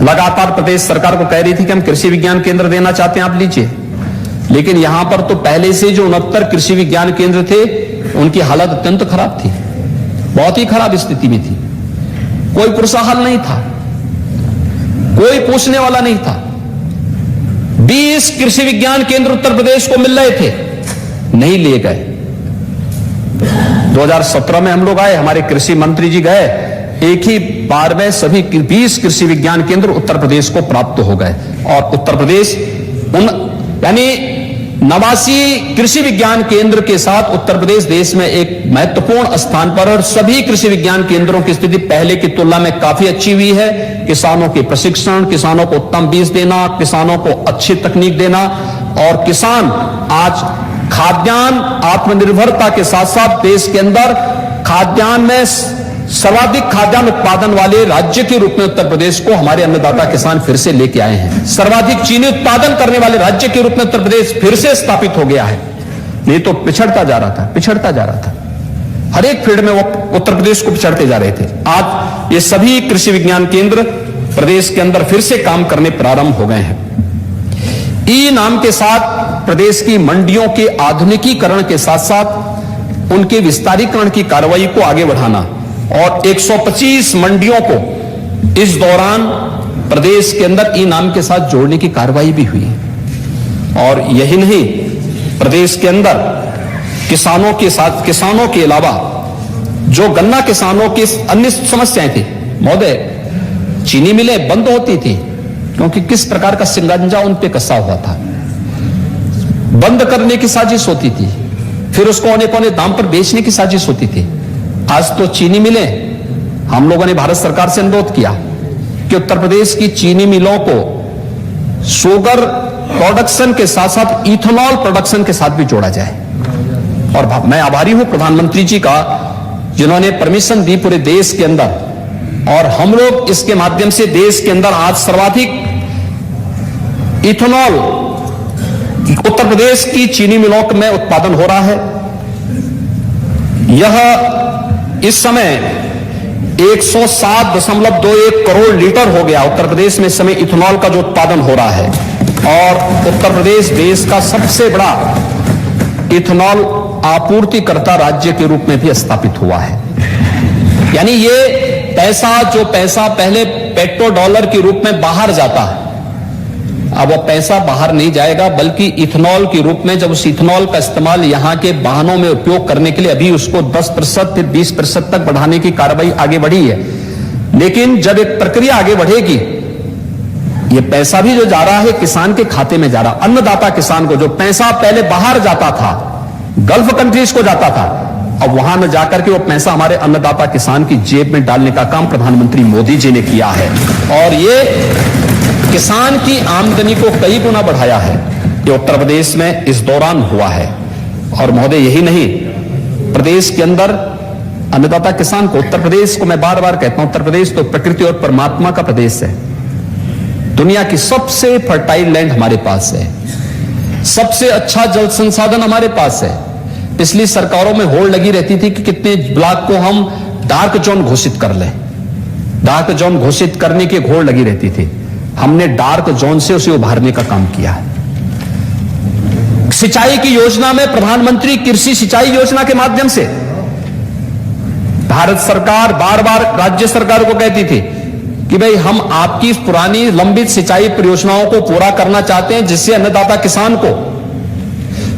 लगातार प्रदेश सरकार को कह रही थी कि हम कृषि विज्ञान केंद्र देना चाहते हैं, आप लीजिए। लेकिन यहां पर तो पहले से जो 69 कृषि विज्ञान केंद्र थे, उनकी हालत अत्यंत खराब थी, बहुत ही खराब स्थिति में थी। कोई प्रोत्साहन नहीं था, कोई पूछने वाला नहीं था। 20 कृषि विज्ञान केंद्र उत्तर प्रदेश को मिल रहे थे, नहीं लिए गए। 2017 में हम लोग आए, हमारे कृषि मंत्री जी गए, एक ही बार में सभी 20 कृषि विज्ञान केंद्र उत्तर प्रदेश को प्राप्त हो गए। और उत्तर प्रदेश यानी 89 कृषि विज्ञान केंद्र के साथ उत्तर प्रदेश देश में एक महत्वपूर्ण स्थान पर, और सभी कृषि विज्ञान केंद्रों की स्थिति पहले की तुलना में काफी अच्छी हुई है। किसानों के प्रशिक्षण, किसानों को उत्तम बीज देना, किसानों को अच्छी तकनीक देना, और किसान आज खाद्यान्न आत्मनिर्भरता के साथ साथ देश के अंदर खाद्यान्न में सर्वाधिक खाद्यान्न उत्पादन वाले राज्य के रूप में उत्तर प्रदेश को हमारे अन्नदाता किसान फिर से लेके आए हैं। सर्वाधिक चीनी उत्पादन करने वाले राज्य के रूप में उत्तर प्रदेश फिर से स्थापित हो गया है। नहीं तो पिछड़ता जा रहा था। हर एक फील्ड में वो उत्तर प्रदेश को पिछड़ते जा रहे थे। आज ये सभी कृषि विज्ञान केंद्र प्रदेश के अंदर फिर से काम करने प्रारंभ हो गए हैं। ई नाम के साथ प्रदेश की मंडियों के आधुनिकीकरण के साथ साथ उनके विस्तारीकरण की कार्रवाई को आगे बढ़ाना, और 125 मंडियों को इस दौरान प्रदेश के अंदर ई नाम के साथ जोड़ने की कार्रवाई भी हुई। और यही नहीं, प्रदेश के अंदर किसानों के अलावा जो गन्ना किसानों की अन्य समस्याएं थी, महोदय, चीनी मिलें बंद होती थी क्योंकि किस प्रकार का शिकंजा उन पे कसा हुआ था, बंद करने की साजिश होती थी, फिर उसको औने पौने दाम पर बेचने की साजिश होती थी। आज तो चीनी मिलें, हम लोगों ने भारत सरकार से अनुरोध किया कि उत्तर प्रदेश की चीनी मिलों को शुगर प्रोडक्शन के साथ साथ इथेनॉल प्रोडक्शन के साथ भी जोड़ा जाए। और मैं आभारी हूं प्रधानमंत्री जी का, जिन्होंने परमिशन दी पूरे देश के अंदर, और हम लोग इसके माध्यम से देश के अंदर आज सर्वाधिक इथेनॉल उत्तर प्रदेश की चीनी मिलों में उत्पादन हो रहा है। यह इस समय 107.21 करोड़ लीटर हो गया। उत्तर प्रदेश में इस समय इथेनॉल का जो उत्पादन हो रहा है, और उत्तर प्रदेश देश का सबसे बड़ा इथेनॉल आपूर्तिकर्ता राज्य के रूप में भी स्थापित हुआ है। यानी ये जो पैसा पहले पेट्रो डॉलर के रूप में बाहर जाता है, अब वो पैसा बाहर नहीं जाएगा, बल्कि इथेनॉल के रूप में, जब उस इथेनॉल का इस्तेमाल यहां के वाहनों में उपयोग करने के लिए अभी उसको 10% फिर 20% तक बढ़ाने की कार्रवाई आगे बढ़ी है। लेकिन जब एक प्रक्रिया आगे बढ़ेगी, ये पैसा भी जो जा रहा है किसान के खाते में जा रहा, अन्नदाता किसान को जो पैसा पहले बाहर जाता था, गल्फ कंट्रीज को जाता था, अब वहां न जाकर के वो पैसा हमारे अन्नदाता किसान की जेब में डालने का काम प्रधानमंत्री मोदी जी ने किया है। और ये किसान की आमदनी को कई गुना बढ़ाया है। ये उत्तर प्रदेश में इस दौरान हुआ है। और महोदय, यही नहीं, प्रदेश के अंदर अन्नदाता किसान को, उत्तर प्रदेश को मैं बार बार कहता हूं, उत्तर प्रदेश तो प्रकृति और परमात्मा का प्रदेश है। दुनिया की सबसे फर्टाइल लैंड हमारे पास है, सबसे अच्छा जल संसाधन हमारे पास है। पिछली सरकारों में होड़ लगी रहती थी कि कितने ब्लॉक को हम डार्क जोन घोषित कर लें, डार्क जोन घोषित करने की होड़ लगी रहती थी। हमने डार्क जोन से उसे उभारने का काम किया है। सिंचाई की योजना में प्रधानमंत्री कृषि सिंचाई योजना के माध्यम से भारत सरकार बार बार राज्य सरकार को कहती थी कि भाई हम आपकी पुरानी लंबित सिंचाई परियोजनाओं को पूरा करना चाहते हैं, जिससे अन्नदाता किसान को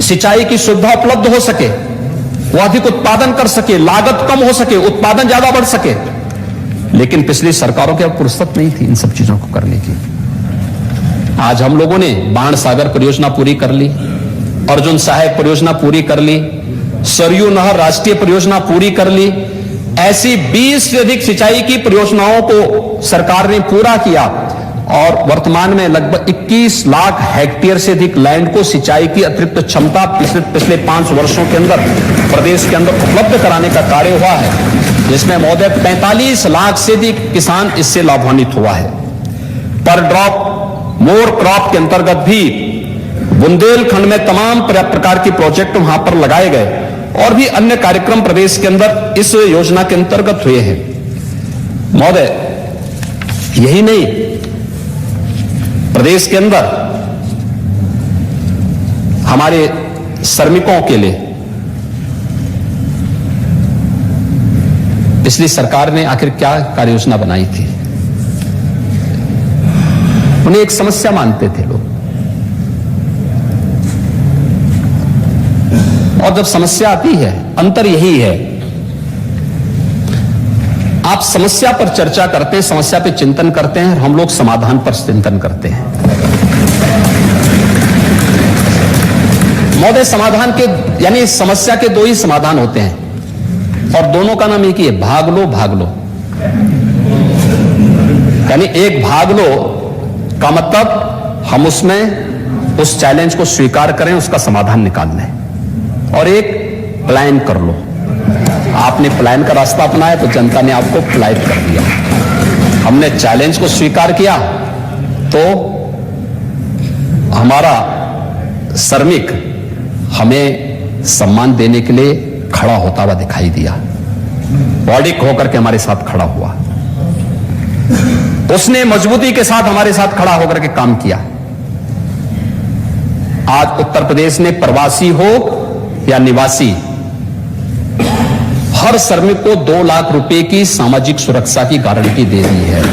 सिंचाई की सुविधा उपलब्ध हो सके, वो अधिक उत्पादन कर सके, लागत कम हो सके, उत्पादन ज्यादा बढ़ सके। लेकिन पिछली सरकारों के अब फुर्सत नहीं थी इन सब चीजों को करने की। आज हम लोगों ने बाण सागर परियोजना पूरी कर ली, अर्जुन सहायक परियोजना पूरी कर ली, सरयू नहर राष्ट्रीय परियोजना पूरी कर ली। ऐसी 20 से अधिक सिंचाई की परियोजनाओं को सरकार ने पूरा किया। और वर्तमान में लगभग 21 लाख हेक्टेयर से अधिक लैंड को सिंचाई की अतिरिक्त क्षमता पिछले 5 वर्षों के अंदर प्रदेश के अंदर उपलब्ध कराने का कार्य हुआ है, जिसमें महोदय 45 लाख से अधिक किसान इससे लाभान्वित हुआ है। पर ड्रॉप मोर क्रॉप के अंतर्गत भी बुंदेलखंड में तमाम प्रकार के प्रोजेक्ट वहां पर लगाए गए और भी अन्य कार्यक्रम प्रदेश के अंदर इस योजना के अंतर्गत हुए हैं। महोदय, यही नहीं, प्रदेश के अंदर हमारे श्रमिकों के लिए पिछली सरकार ने आखिर क्या कार्य योजना बनाई थी? उन्हें एक समस्या मानते थे लोग, और जब समस्या आती है, अंतर यही है, आप समस्या पर चर्चा करते हैं, समस्या पे चिंतन करते हैं, और हम लोग समाधान पर चिंतन करते हैं। महोदय, समाधान के यानी समस्या के 2 ही समाधान होते हैं, और दोनों का नाम एक ही है, भाग लो भाग लो। यानी एक भाग लो का मतलब हम उसमें उस चैलेंज को स्वीकार करें, उसका समाधान निकाल लें, और एक प्लान कर लो। आपने प्लान का रास्ता अपनाया तो जनता ने आपको फ्लाइट कर दिया। हमने चैलेंज को स्वीकार किया तो हमारा श्रमिक हमें सम्मान देने के लिए खड़ा होता हुआ दिखाई दिया, बॉडी होकर के हमारे साथ खड़ा हुआ, उसने मजबूती के साथ हमारे साथ खड़ा होकर के काम किया। आज उत्तर प्रदेश में प्रवासी हो या निवासी, हर श्रमिक को 2 लाख रुपए की सामाजिक सुरक्षा की गारंटी दे दी है।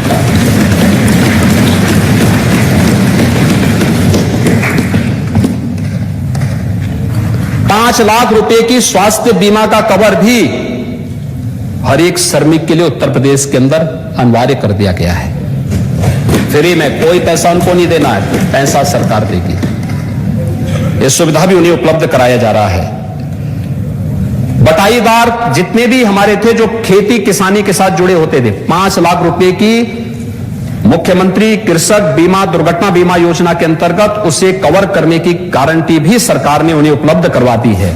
₹5 लाख की स्वास्थ्य बीमा का कवर भी हर एक श्रमिक के लिए उत्तर प्रदेश के अंदर अनिवार्य कर दिया गया है। फ्री में, कोई पैसा उनको नहीं देना है, पैसा सरकार देगी। यह सुविधा भी उन्हें उपलब्ध कराया जा रहा है। बटाईदार जितने भी हमारे थे जो खेती किसानी के साथ जुड़े होते थे, 5 लाख रुपए की मुख्यमंत्री कृषक बीमा दुर्घटना बीमा योजना के अंतर्गत उसे कवर करने की गारंटी भी सरकार ने उन्हें उपलब्ध करवा दी है।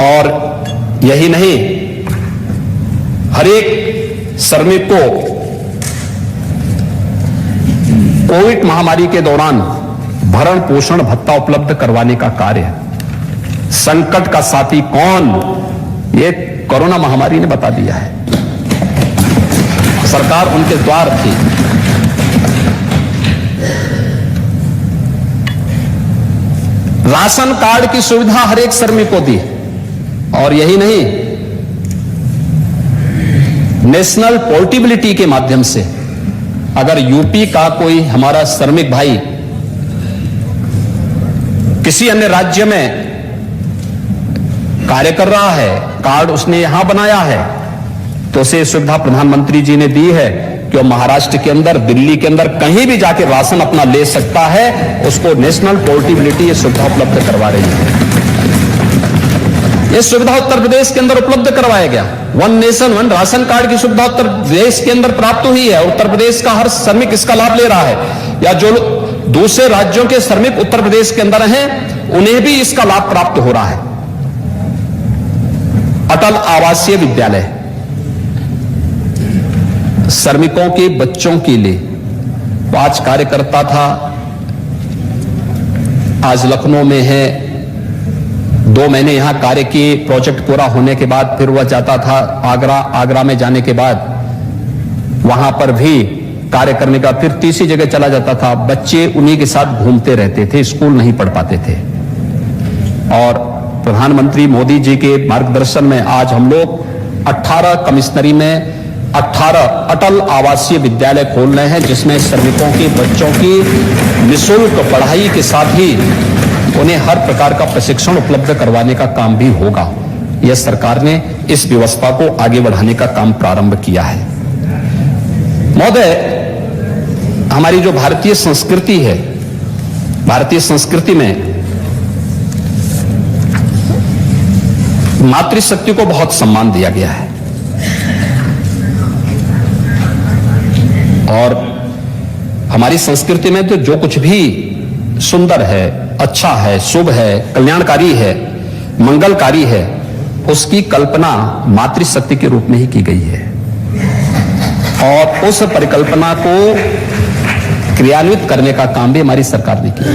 और यही नहीं, हर एक श्रमिक को कोविड महामारी के दौरान भरण पोषण भत्ता उपलब्ध करवाने का कार्य, संकट का साथी कौन, ये कोरोना महामारी ने बता दिया है। सरकार उनके द्वार थी। राशन कार्ड की सुविधा हर एक श्रमिक को दी, और यही नहीं, नेशनल पोर्टेबिलिटी के माध्यम से अगर यूपी का कोई हमारा श्रमिक भाई किसी अन्य राज्य में कार्य कर रहा है, कार्ड उसने यहां बनाया है, तो उसे सुविधा प्रधानमंत्री जी ने दी है कि वो महाराष्ट्र के अंदर, दिल्ली के अंदर कहीं भी जाके राशन अपना ले सकता है। उसको नेशनल पोर्टेबिलिटी ये सुविधा उपलब्ध करवा रही है। ये सुविधा उत्तर प्रदेश के अंदर उपलब्ध करवाया गया। 1 नेशन 1 राशन कार्ड की सुविधा उत्तर प्रदेश के अंदर प्राप्त हुई है। उत्तर प्रदेश का हर श्रमिक इसका लाभ ले रहा है, या जो दूसरे राज्यों के श्रमिक उत्तर प्रदेश के अंदर हैं उन्हें भी इसका लाभ प्राप्त हो रहा है। अटल आवासीय विद्यालय श्रमिकों के बच्चों के लिए आज कार्य करता था, आज लखनऊ में है। 2 महीने यहां कार्य किए, प्रोजेक्ट पूरा होने के बाद फिर वह जाता था आगरा में जाने के बाद वहां पर भी कार्य करने का, फिर तीसरी जगह चला जाता था। बच्चे उन्हीं के साथ घूमते रहते थे, स्कूल नहीं पढ़ पाते थे। और प्रधानमंत्री मोदी जी के मार्गदर्शन में आज हम लोग 18 कमिश्नरी में 18 अटल आवासीय विद्यालय खोल रहे हैं, जिसमें श्रमिकों के बच्चों की निःशुल्क पढ़ाई के साथ ही उन्हें हर प्रकार का प्रशिक्षण उपलब्ध करवाने का काम भी होगा। यह सरकार ने इस व्यवस्था को आगे बढ़ाने का काम प्रारंभ किया है। महोदय, हमारी जो भारतीय संस्कृति है, भारतीय संस्कृति में मातृशक्ति को बहुत सम्मान दिया गया है। और हमारी संस्कृति में तो जो कुछ भी सुंदर है, अच्छा है, शुभ है, कल्याणकारी है, मंगलकारी है, उसकी कल्पना मातृशक्ति के रूप में ही की गई है और उस परिकल्पना को क्रियान्वित करने का काम भी हमारी सरकार ने किया।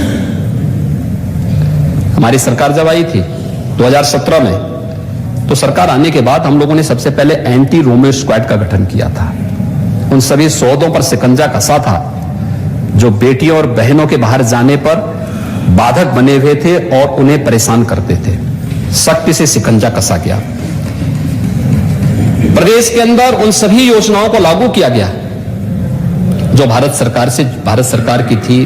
हमारी सरकार जब आई थी 2017 में, तो सरकार आने के बाद हम लोगों ने सबसे पहले एंटी रोमियो स्क्वाड का गठन किया था। उन सभी सौदों पर शिकंजा कसा था जो बेटियों और बहनों के बाहर जाने पर बाधक बने हुए थे और उन्हें परेशान करते थे। सख्ती से शिकंजा कसा गया। प्रदेश के अंदर उन सभी योजनाओं को लागू किया गया जो भारत सरकार की थी।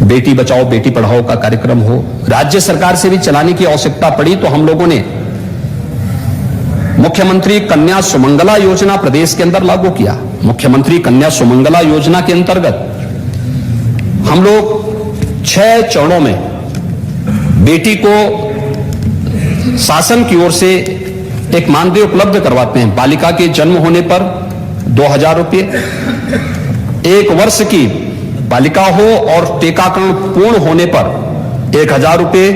बेटी बचाओ बेटी पढ़ाओ का कार्यक्रम हो, राज्य सरकार से भी चलाने की आवश्यकता पड़ी तो हम लोगों ने मुख्यमंत्री कन्या सुमंगला योजना प्रदेश के अंदर लागू किया। मुख्यमंत्री कन्या सुमंगला योजना के अंतर्गत हम लोग 6 चरणों में बेटी को शासन की ओर से एक मानदेय उपलब्ध करवाते हैं। बालिका के जन्म होने पर 2000 रुपये, 1 वर्ष की बालिका हो और टीकाकरण पूर्ण होने पर 1000 रुपये,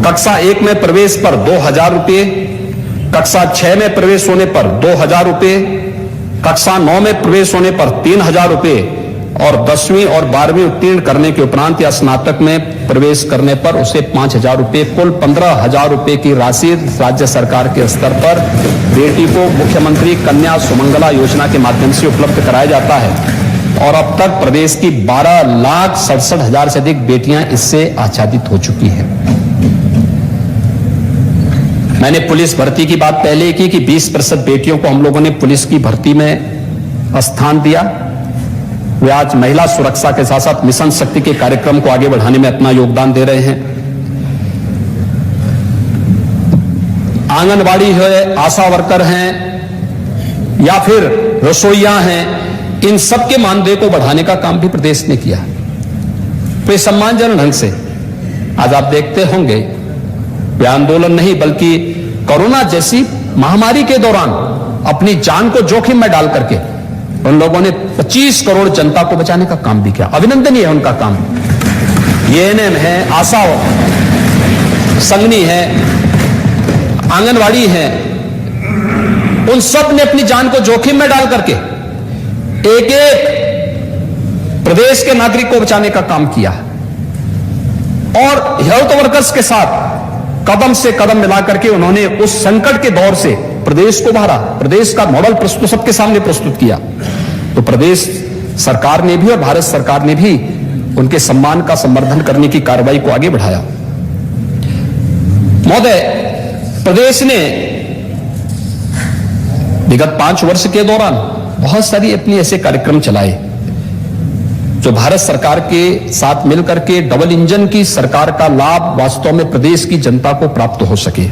कक्षा 1 में प्रवेश पर 2000 रुपये, कक्षा 6 में प्रवेश होने पर 2000 रुपये, कक्षा 9 में प्रवेश होने पर 3000 रुपये और 10वीं और 12वीं उत्तीर्ण करने के उपरांत या स्नातक में प्रवेश करने पर उसे 5000 रुपये, कुल 15000 रुपये की राशि राज्य सरकार के स्तर पर बेटी को मुख्यमंत्री कन्या सुमंगला योजना के माध्यम से उपलब्ध कराया जाता है। और अब तक प्रदेश की 12,67,000 से अधिक बेटियां इससे आच्छादित हो चुकी हैं। मैंने पुलिस भर्ती की बात पहले की कि 20% बेटियों को हम लोगों ने पुलिस की भर्ती में स्थान दिया। वे आज महिला सुरक्षा के साथ साथ मिशन शक्ति के कार्यक्रम को आगे बढ़ाने में अपना योगदान दे रहे हैं। आंगनबाड़ी है, आशा वर्कर हैं या फिर रसोइया हैं, इन सब के मानदेय को बढ़ाने का काम भी प्रदेश ने किया। तो ये सम्मानजनक ढंग से आज आप देखते होंगे वे आंदोलन नहीं बल्कि कोरोना जैसी महामारी के दौरान अपनी जान को जोखिम में डाल करके उन लोगों ने 25 करोड़ जनता को बचाने का काम भी किया। अभिनंदनीय है उनका काम। एएनएम है, आशा संगनी है, आंगनवाड़ी है, उन सब ने अपनी जान को जोखिम में डाल करके एक एक प्रदेश के नागरिक को बचाने का काम किया और हेल्थ वर्कर्स के साथ कदम से कदम मिला करके उन्होंने उस संकट के दौर से प्रदेश को बाहर, प्रदेश का मॉडल प्रस्तुत सबके सामने प्रस्तुत किया। तो प्रदेश सरकार ने भी और भारत सरकार ने भी उनके सम्मान का संवर्धन करने की कार्रवाई को आगे बढ़ाया। महोदय, प्रदेश ने विगत 5 वर्ष के दौरान बहुत सारी अपनी ऐसे कार्यक्रम चलाए जो भारत सरकार के साथ मिलकर के डबल इंजन की सरकार का लाभ वास्तव में प्रदेश की जनता को प्राप्त हो सके।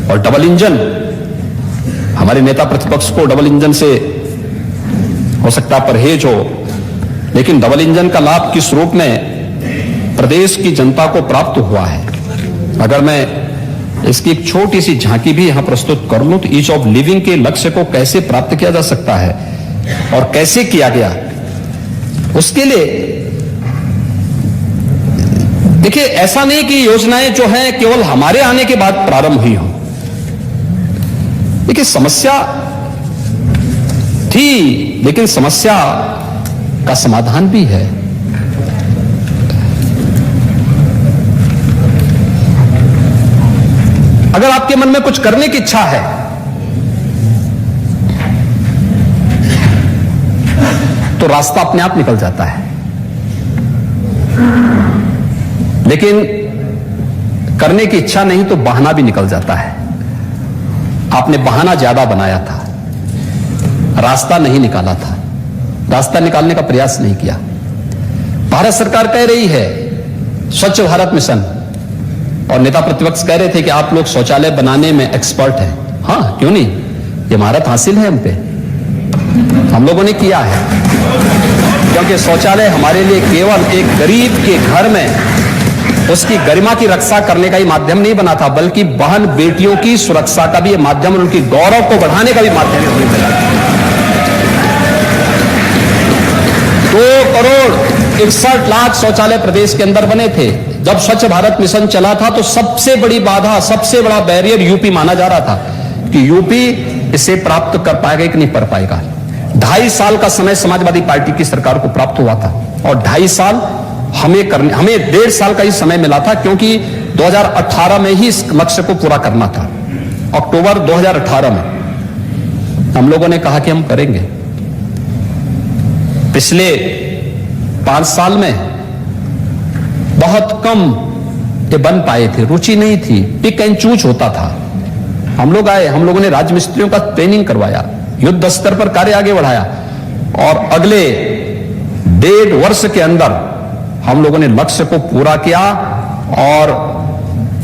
और डबल इंजन, हमारे नेता प्रतिपक्ष को डबल इंजन से हो सकता परहेज हो, लेकिन डबल इंजन का लाभ किस रूप में प्रदेश की जनता को प्राप्त हुआ है, अगर मैं इसकी एक छोटी सी झांकी भी यहां प्रस्तुत कर लूं तो ईज ऑफ लिविंग के लक्ष्य को कैसे प्राप्त किया जा सकता है और कैसे किया गया, उसके लिए देखिए, ऐसा नहीं कि योजनाएं जो हैं केवल हमारे आने के बाद प्रारंभ हुई हों। देखिए, समस्या थी लेकिन समस्या का समाधान भी है। अगर आपके मन में कुछ करने की इच्छा है तो रास्ता अपने आप निकल जाता है, लेकिन करने की इच्छा नहीं तो बहाना भी निकल जाता है। आपने बहाना ज्यादा बनाया था, रास्ता नहीं निकाला था, रास्ता निकालने का प्रयास नहीं किया। भारत सरकार कह रही है स्वच्छ भारत मिशन, और नेता प्रतिपक्ष कह रहे थे कि आप लोग शौचालय बनाने में एक्सपर्ट हैं। हाँ, क्यों नहीं, ये महारत हासिल है हम पे, हम लोगों ने किया है। क्योंकि शौचालय हमारे लिए केवल एक गरीब के घर में उसकी गरिमा की रक्षा करने का ही माध्यम नहीं बना था, बल्कि बहन बेटियों की सुरक्षा का भी माध्यम और उनकी गौरव को बढ़ाने का भी माध्यम है। 2,61,00,000 शौचालय प्रदेश के अंदर बने थे। जब स्वच्छ भारत मिशन चला था तो सबसे बड़ी बाधा, सबसे बड़ा बैरियर यूपी माना जा रहा था कि यूपी इसे प्राप्त कर पाएगा कि नहीं कर पाएगा। 2.5 साल का समय समाजवादी पार्टी की सरकार को प्राप्त हुआ था और 2.5 साल हमें 1.5 साल का ही समय मिला था, क्योंकि 2018 में ही इस लक्ष्य को पूरा करना था। अक्टूबर 2018 में हम लोगों ने कहा कि हम करेंगे। पिछले 5 साल में बहुत कम ये बन पाए थे, रुचि नहीं थी, पिक एंड चूज होता था। हम लोग आए, हम लोगों ने राजमिस्त्रियों का ट्रेनिंग करवाया, युद्ध स्तर पर कार्य आगे बढ़ाया और अगले 1.5 वर्ष के अंदर हम लोगों ने लक्ष्य को पूरा किया और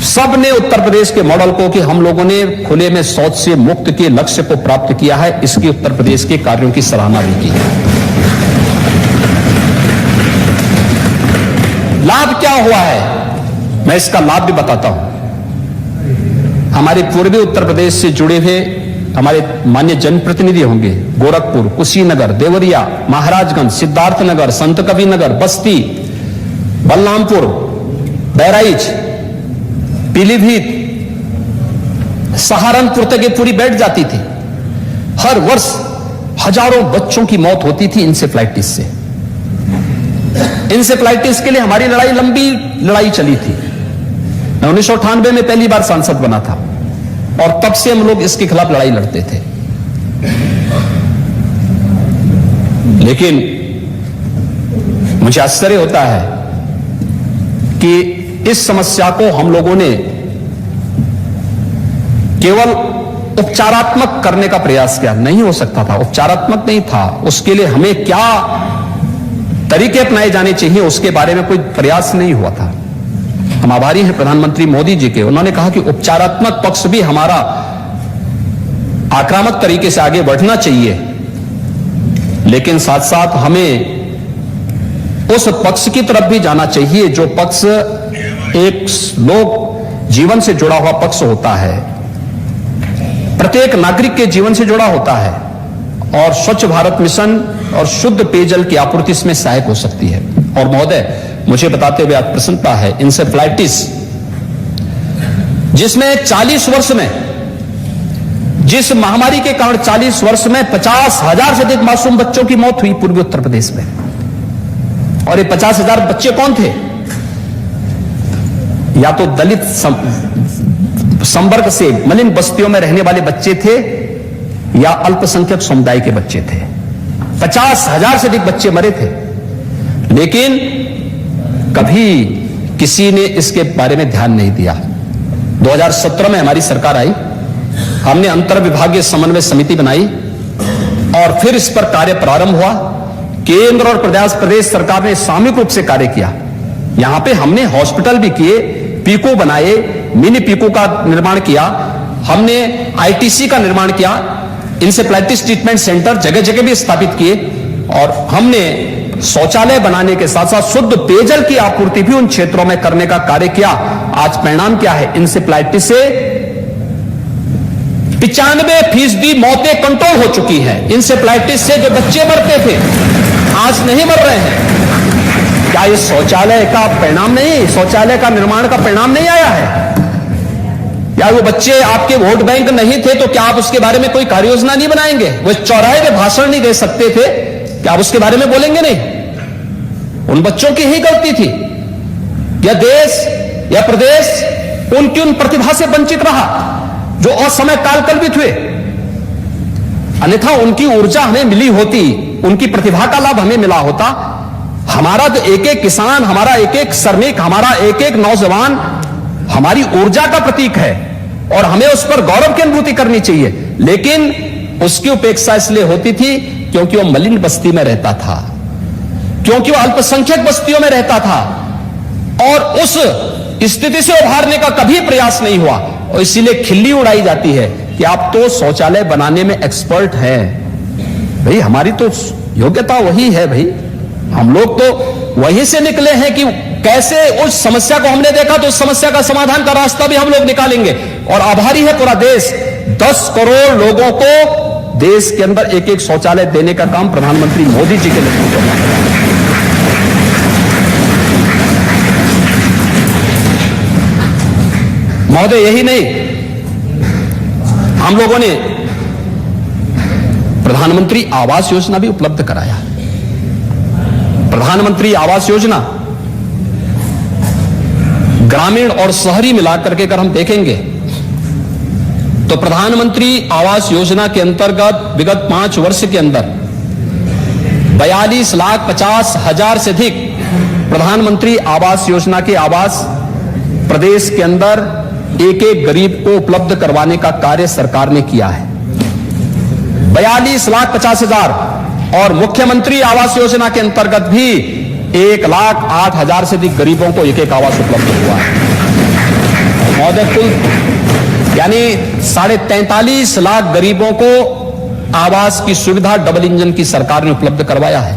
सबने उत्तर प्रदेश के मॉडल को कि हम लोगों ने खुले में शौच से मुक्त के लक्ष्य को प्राप्त किया है, इसकी उत्तर प्रदेश के कार्यों की सराहना भी की है। लाभ क्या हुआ है, मैं इसका लाभ भी बताता हूं। हमारे पूर्वी उत्तर प्रदेश से जुड़े हुए हमारे मान्य जनप्रतिनिधि होंगे, गोरखपुर, कुशीनगर, देवरिया, महाराजगंज, सिद्धार्थनगर, संत कबीर नगर, बस्ती, बलरामपुर, बहराइच, पीलीभीत, सहारनपुर तक ये पूरी बैठ जाती थी। हर वर्ष हजारों बच्चों की मौत होती थी इंसेफ्लाइटिस से। इंसेफ्लाइटिस के लिए हमारी लड़ाई, लंबी लड़ाई चली थी। मैं 1998 में पहली बार सांसद बना था और तब से हम लोग इसके खिलाफ लड़ाई लड़ते थे। लेकिन मुझे आश्चर्य होता है कि इस समस्या को हम लोगों ने केवल उपचारात्मक करने का प्रयास किया। नहीं हो सकता था, उपचारात्मक नहीं था। उसके लिए हमें क्या तरीके अपनाए जाने चाहिए, उसके बारे में कोई प्रयास नहीं हुआ था। हम आभारी हैं प्रधानमंत्री मोदी जी के, उन्होंने कहा कि उपचारात्मक पक्ष भी हमारा आक्रामक तरीके से आगे बढ़ना चाहिए, लेकिन साथ साथ हमें उस पक्ष की तरफ भी जाना चाहिए जो पक्ष एक लोक जीवन से जुड़ा हुआ पक्ष होता है, प्रत्येक नागरिक के जीवन से जुड़ा होता है और स्वच्छ भारत मिशन और शुद्ध पेयजल की आपूर्ति इसमें सहायक हो सकती है। और महोदय, मुझे बताते हुए आज प्रसन्नता है, इंसेफ्लाइटिस जिसमें 40 वर्ष में, जिस महामारी के कारण 40 वर्ष में 50,000 से अधिक मासूम बच्चों की मौत हुई पूर्वी उत्तर प्रदेश में। और ये 50,000 बच्चे कौन थे? या तो दलित संवर्ग से मलिन बस्तियों में रहने वाले बच्चे थे या अल्पसंख्यक समुदाय के बच्चे थे। 50,000 से अधिक बच्चे मरे थे, लेकिन कभी किसी ने इसके बारे में ध्यान नहीं दिया। 2017 में हमारी सरकार आई, हमने अंतर विभागीय समन्वय समिति बनाई और फिर इस पर कार्य प्रारंभ हुआ। केंद्र और प्रदेश सरकार ने सामूहिक रूप से कार्य किया। यहां पे हमने हॉस्पिटल भी किए, पीको बनाए, मिनी पीको का निर्माण किया, हमने आईटीसी का निर्माण किया, इंसेफ्लाइटिस ट्रीटमेंट सेंटर जगह जगह भी स्थापित किए और हमने शौचालय बनाने के साथ साथ शुद्ध पेयजल की आपूर्ति भी उन क्षेत्रों में करने का कार्य किया। आज परिणाम क्या है? इंसेफ्लाइटिस से 95% मौतें कंट्रोल हो चुकी है। इंसेफ्लाइटिस से जो बच्चे मरते थे आज नहीं मर रहे हैं। क्या ये शौचालय का परिणाम नहीं, शौचालय का निर्माण का परिणाम नहीं आया है? या वो बच्चे आपके वोट बैंक नहीं थे तो क्या आप उसके बारे में कोई कार्य योजना नहीं बनाएंगे? वो चौराहे पे भाषण नहीं दे सकते थे, क्या आप उसके बारे में बोलेंगे नहीं? उन बच्चों की ही गलती थी या देश या प्रदेश उनकी उन प्रतिभा से वंचित रहा जो असमय कालकल्पित हुए? अन्यथा उनकी ऊर्जा हमें मिली होती, उनकी प्रतिभा का लाभ हमें मिला होता। हमारा जो एक एक किसान, हमारा एक एक श्रमिक, हमारा एक एक नौजवान हमारी ऊर्जा का प्रतीक है और हमें उस पर गौरव की अनुभूति करनी चाहिए। लेकिन उसकी उपेक्षा इसलिए होती थी क्योंकि वो मलिन बस्ती में रहता था, क्योंकि वो अल्पसंख्यक बस्तियों में रहता था और उस स्थिति से उभारने का कभी प्रयास नहीं हुआ। और इसीलिए खिल्ली उड़ाई जाती है कि आप तो शौचालय बनाने में एक्सपर्ट हैं। भाई हमारी तो योग्यता वही है, भाई हम लोग तो वहीं से निकले हैं कि कैसे उस समस्या को हमने देखा तो उस समस्या का समाधान का रास्ता भी हम लोग निकालेंगे। और आभारी है पूरा देश, 10 करोड़ लोगों को देश के अंदर एक एक शौचालय देने का काम प्रधानमंत्री मोदी जी के नेतृत्व में है। महोदय, यही नहीं, हम लोगों ने प्रधानमंत्री आवास योजना भी उपलब्ध कराया। प्रधानमंत्री आवास योजना ग्रामीण और शहरी मिलाकर के अगर हम देखेंगे तो प्रधानमंत्री आवास योजना के अंतर्गत विगत 5 वर्ष के अंदर 42,50,000 से अधिक प्रधानमंत्री आवास योजना के आवास प्रदेश के अंदर एक एक गरीब को उपलब्ध करवाने का कार्य सरकार ने किया है। 42,50,000 और मुख्यमंत्री आवास योजना के अंतर्गत भी 1,08,000 से अधिक गरीबों को एक एक आवास उपलब्ध हुआ है। महोदय, कुल यानी 43.5 लाख गरीबों को आवास की सुविधा डबल इंजन की सरकार ने उपलब्ध करवाया है।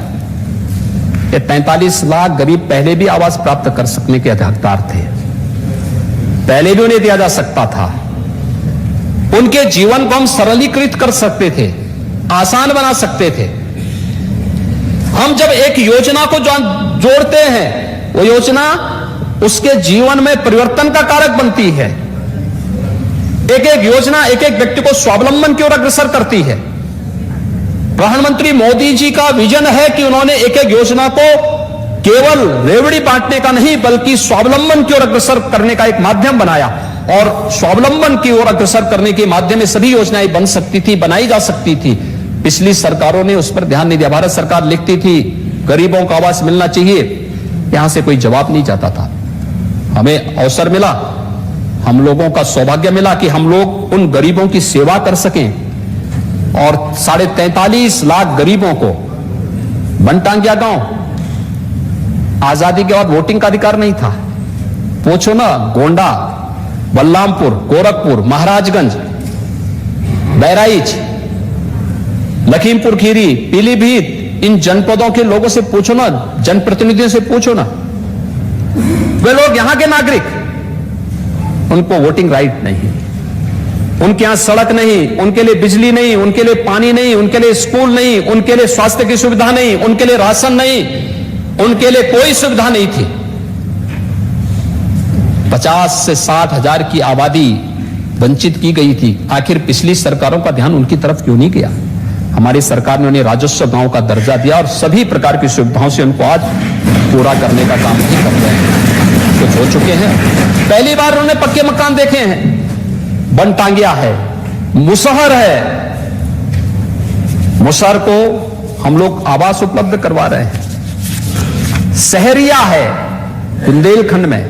ये 43 लाख गरीब पहले भी आवास प्राप्त कर सकने के हकदार थे, पहले भी उन्हें दिया जा सकता था। उनके जीवन को हम सरलीकृत कर सकते थे, आसान बना सकते थे। हम जब एक योजना को जोड़ते हैं, वो योजना उसके जीवन में परिवर्तन का कारक बनती है। एक एक योजना एक एक व्यक्ति को स्वावलंबन की ओर अग्रसर करती है। प्रधानमंत्री मोदी जी का विजन है कि उन्होंने एक एक योजना को केवल रेवड़ी बांटने का नहीं बल्कि स्वावलंबन की ओर अग्रसर करने का एक माध्यम बनाया। और स्वावलंबन की ओर अग्रसर करने के माध्यम में सभी योजनाएं बन सकती थी, बनाई जा सकती थी। पिछली सरकारों ने उस पर ध्यान नहीं दिया। भारत सरकार लिखती थी गरीबों को आवास मिलना चाहिए, यहां से कोई जवाब नहीं जाता था। हमें अवसर मिला, हम लोगों का सौभाग्य मिला कि हम लोग उन गरीबों की सेवा कर सकें और 43.5 लाख गरीबों को बनटांगिया गांव, आजादी के बाद वोटिंग का अधिकार नहीं था। पूछो ना, गोंडा, बलरामपुर, गोरखपुर, महाराजगंज, बहराइच, लखीमपुर खीरी, पीलीभीत, इन जनपदों के लोगों से पूछो ना, जनप्रतिनिधियों से पूछो ना, वे लोग यहां के नागरिक, उनको वोटिंग राइट नहीं, उनके यहां सड़क नहीं, उनके लिए बिजली नहीं, उनके लिए पानी नहीं, उनके लिए स्कूल नहीं, उनके लिए स्वास्थ्य की सुविधा नहीं, उनके लिए राशन नहीं, उनके लिए कोई सुविधा नहीं थी। 50 से 60 हजार की आबादी वंचित की गई थी। आखिर पिछली सरकारों का ध्यान उनकी तरफ क्यों नहीं गया? हमारी सरकार ने उन्हें राजस्व गांव का दर्जा दिया और सभी प्रकार की सुविधाओं से उनको आज पूरा करने का काम नहीं कर रहे हैं। कुछ हो चुके हैं। पहली बार उन्होंने पक्के मकान देखे हैं। बनटांगिया है, मुसहर है, मुसहर को हम लोग आवास उपलब्ध करवा रहे हैं। सहरिया है बुंदेलखंड में,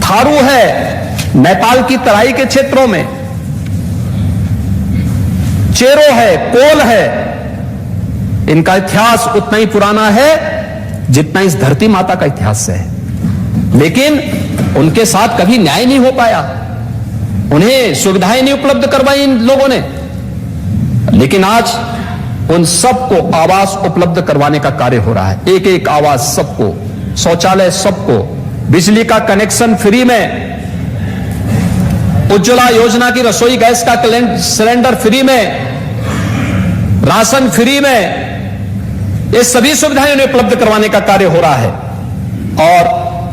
थारू है नेपाल की तराई के क्षेत्रों में, चेरो है, कोल है। इनका इतिहास उतना ही पुराना है जितना इस धरती माता का इतिहास है, लेकिन उनके साथ कभी न्याय नहीं हो पाया, उन्हें सुविधाएं नहीं उपलब्ध करवाई इन लोगों ने। लेकिन आज उन सबको आवास उपलब्ध करवाने का कार्य हो रहा है। एक एक आवास सबको, शौचालय सबको, बिजली का कनेक्शन फ्री में, उज्ज्वला योजना की रसोई गैस का सिलेंडर फ्री में, राशन फ्री में, ये सभी सुविधाएं उन्हें उपलब्ध करवाने का कार्य हो रहा है। और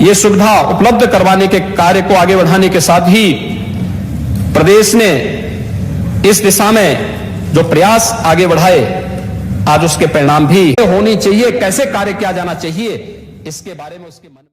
ये सुविधा उपलब्ध करवाने के कार्य को आगे बढ़ाने के साथ ही प्रदेश ने इस दिशा में जो प्रयास आगे बढ़ाए, आज उसके परिणाम भी होनी चाहिए। कैसे कार्य किया जाना चाहिए, इसके बारे में उसके मन